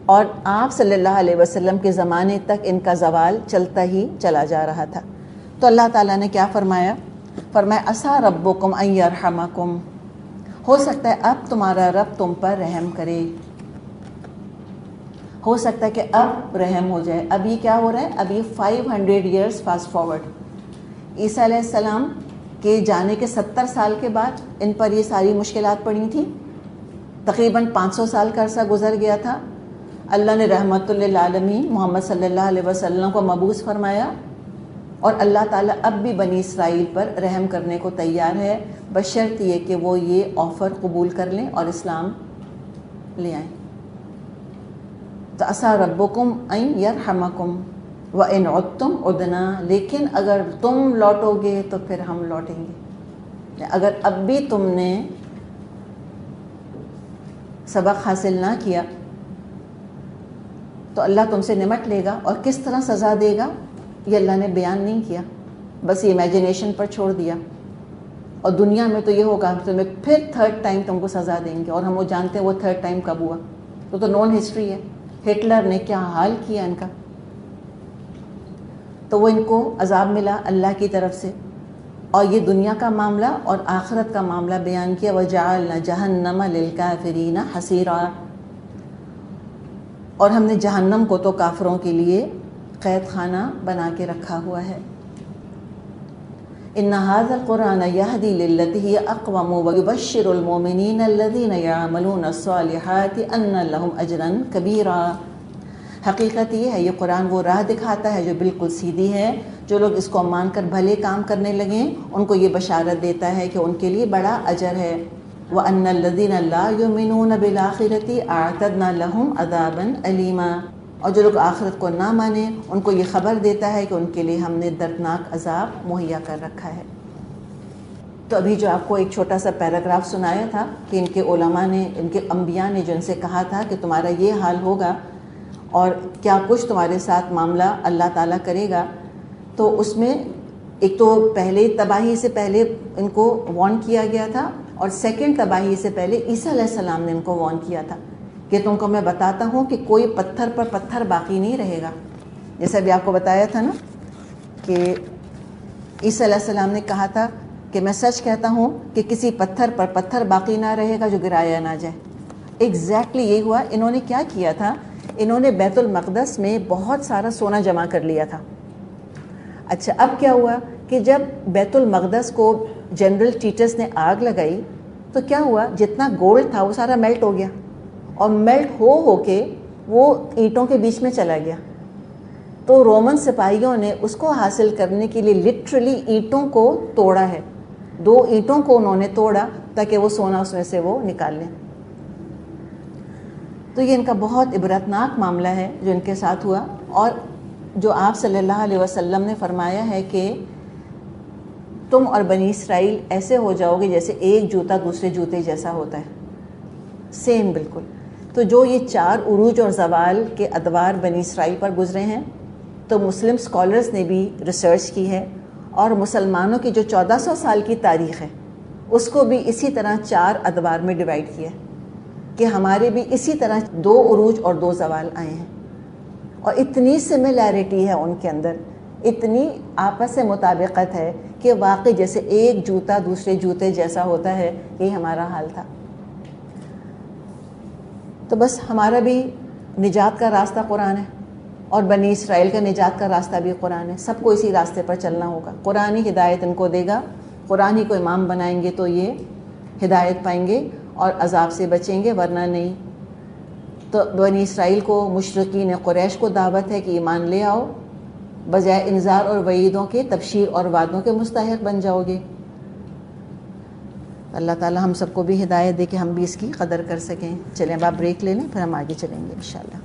اور آپ صلی اللہ علیہ وسلم کے زمانے تک ان کا زوال چلتا ہی چلا جا رہا تھا. تو اللہ تعالیٰ نے کیا فرمایا؟ فرمایا عسیٰ ربکم ان یرحمکم, ہو سکتا ہے اب تمہارا رب تم پر رحم کرے, ہو سکتا ہے کہ اب رحم ہو جائے. اب یہ کیا ہو رہا ہے؟ اب یہ 500 ایئرز فاسٹ فارورڈ, عیسیٰ علیہ السلام کے جانے کے 70 سال کے بعد ان پر یہ ساری مشکلات پڑی تھیں. تقریباً 500 سال کا عرصہ گزر گیا تھا. اللہ نے رحمت للعالمین محمد صلی اللہ علیہ وسلم کو مبعوث فرمایا, اور اللہ تعالیٰ اب بھی بنی اسرائیل پر رحم کرنے کو تیار ہے, بشرط یہ کہ وہ یہ آفر قبول کر لیں اور اسلام لے آئیں. تو عسیٰ ربکم ان یرحمکم وَإِنْ عُدْتُمْ عُدْنَا, لیکن اگر تم لوٹو گے تو پھر ہم لوٹیں گے. اگر اب بھی تم نے سبق حاصل نہ کیا تو اللہ تم سے نمٹ لے گا. اور کس طرح سزا دے گا یہ اللہ نے بیان نہیں کیا, بس یہ امیجنیشن پر چھوڑ دیا. اور دنیا میں تو یہ ہوگا تمہیں پھر تھرڈ ٹائم تم کو سزا دیں گے, اور ہم وہ جانتے ہیں وہ تھرڈ ٹائم کب ہوا. تو نون ہسٹری ہے, ہٹلر نے کیا حال کیا ان کا. تو وہ ان کو عذاب ملا اللہ کی طرف سے. اور یہ دنیا کا معاملہ اور آخرت کا معاملہ بیان کیا. وَجَعَلْنَا جَهَنَّمَ لِلْكَافِرِينَ حَصِيرًا, اور ہم نے جہنم کو تو کافروں کے لیے قید خانہ بنا کے رکھا ہوا ہے. إِنَّ هَذَا الْقُرْآنَ يَهْدِي لِلَّتِي هِيَ أَقْوَمُ وَيُبَشِّرُ الْمُؤْمِنِينَ الَّذِينَ يَعْمَلُونَ الصَّالِحَاتِ أَنَّ لَهُمْ أَجْرًا كَبِيرًا. حقیقت یہ ہے یہ قرآن وہ راہ دکھاتا ہے جو بالکل سیدھی ہے. جو لوگ اس کو مان کر بھلے کام کرنے لگیں ان کو یہ بشارت دیتا ہے کہ ان کے لیے بڑا اجر ہے. وَأَنَّ الَّذِينَ لَا يُؤْمِنُونَ بِالْآخِرَةِ أَعْتَدْنَا لَهُمْ عَذَابًا أَلِيمًا, اور جو لوگ آخرت کو نہ مانیں ان کو یہ خبر دیتا ہے کہ ان کے لیے ہم نے دردناک عذاب مہیا کر رکھا ہے. تو ابھی جو آپ کو ایک چھوٹا سا پیراگراف سنایا تھا کہ ان کے علماء نے، ان کے انبیاء نے جو ان سے کہا تھا کہ تمہارا یہ حال ہوگا اور کیا کچھ تمہارے ساتھ معاملہ اللہ تعالیٰ کرے گا، تو اس میں ایک تو پہلے تباہی سے پہلے ان کو وارن کیا گیا تھا، اور سیکنڈ تباہی سے پہلے عیسیٰ علیہ السلام نے ان کو وارن کیا تھا کہ تم کو میں بتاتا ہوں کہ کوئی پتھر پر پتھر باقی نہیں رہے گا. جیسے ابھی آپ کو بتایا تھا نا کہ عیسیٰ علیہ السلام نے کہا تھا کہ میں سچ کہتا ہوں کہ کسی پتھر پر پتھر باقی نہ رہے گا جو گرایا نہ جائے. ایگزیکٹلی یہی ہوا. انہوں نے کیا کیا تھا، انہوں نے بیت المقدس میں بہت سارا سونا جمع کر لیا تھا. اچھا اب کیا ہوا کہ جب بیت المقدس کو جنرل ٹیٹس نے آگ لگائی تو کیا ہوا، جتنا گولڈ تھا وہ سارا میلٹ ہو گیا، اور میلٹ ہو کے وہ اینٹوں کے بیچ میں چلا گیا. تو رومن سپاہیوں نے اس کو حاصل کرنے کے لیے لٹرلی اینٹوں کو توڑا ہے. 2 اینٹوں کو انہوں نے توڑا تاکہ وہ سونا اس میں سے وہ نکال لیں. تو یہ ان کا بہت عبرتناک معاملہ ہے جو ان کے ساتھ ہوا، اور جو آپ صلی اللہ علیہ وسلم نے فرمایا ہے کہ تم اور بنی اسرائیل ایسے ہو جاؤ گے جیسے ایک جوتا دوسرے جوتے جیسا ہوتا ہے، سیم بالکل. تو جو یہ 4 عروج اور زوال کے ادوار بنی اسرائیل پر گزرے ہیں، تو مسلم اسکالرز نے بھی ریسرچ کی ہے، اور مسلمانوں کی جو 1400 سال کی تاریخ ہے اس کو بھی اسی طرح 4 ادوار میں ڈیوائڈ کیا کہ ہمارے بھی اسی طرح 2 عروج اور 2 زوال آئے ہیں. اور اتنی سملیرٹی ہے ان کے اندر، اتنی آپس سے مطابقت ہے کہ واقعی جیسے ایک جوتا دوسرے جوتے جیسا ہوتا ہے. یہی ہمارا حال تھا. تو بس ہمارا بھی نجات کا راستہ قرآن ہے، اور بنی اسرائیل کا نجات کا راستہ بھی قرآن ہے. سب کو اسی راستے پر چلنا ہوگا. قرآن ہی ہدایت ان کو دے گا. قرآن ہی کو امام بنائیں گے تو یہ ہدایت پائیں گے اور عذاب سے بچیں گے، ورنہ نہیں. تو بنی اسرائیل کو، مشرکین قریش کو دعوت ہے کہ ایمان لے آؤ، بجائے انذار اور وعیدوں کے تبشیر اور وعدوں کے مستحق بن جاؤ گے. اللہ تعالی ہم سب کو بھی ہدایت دے کہ ہم بھی اس کی قدر کر سکیں. چلیں اب آپ بریک لے لیں، پھر ہم آگے چلیں گے انشاءاللہ.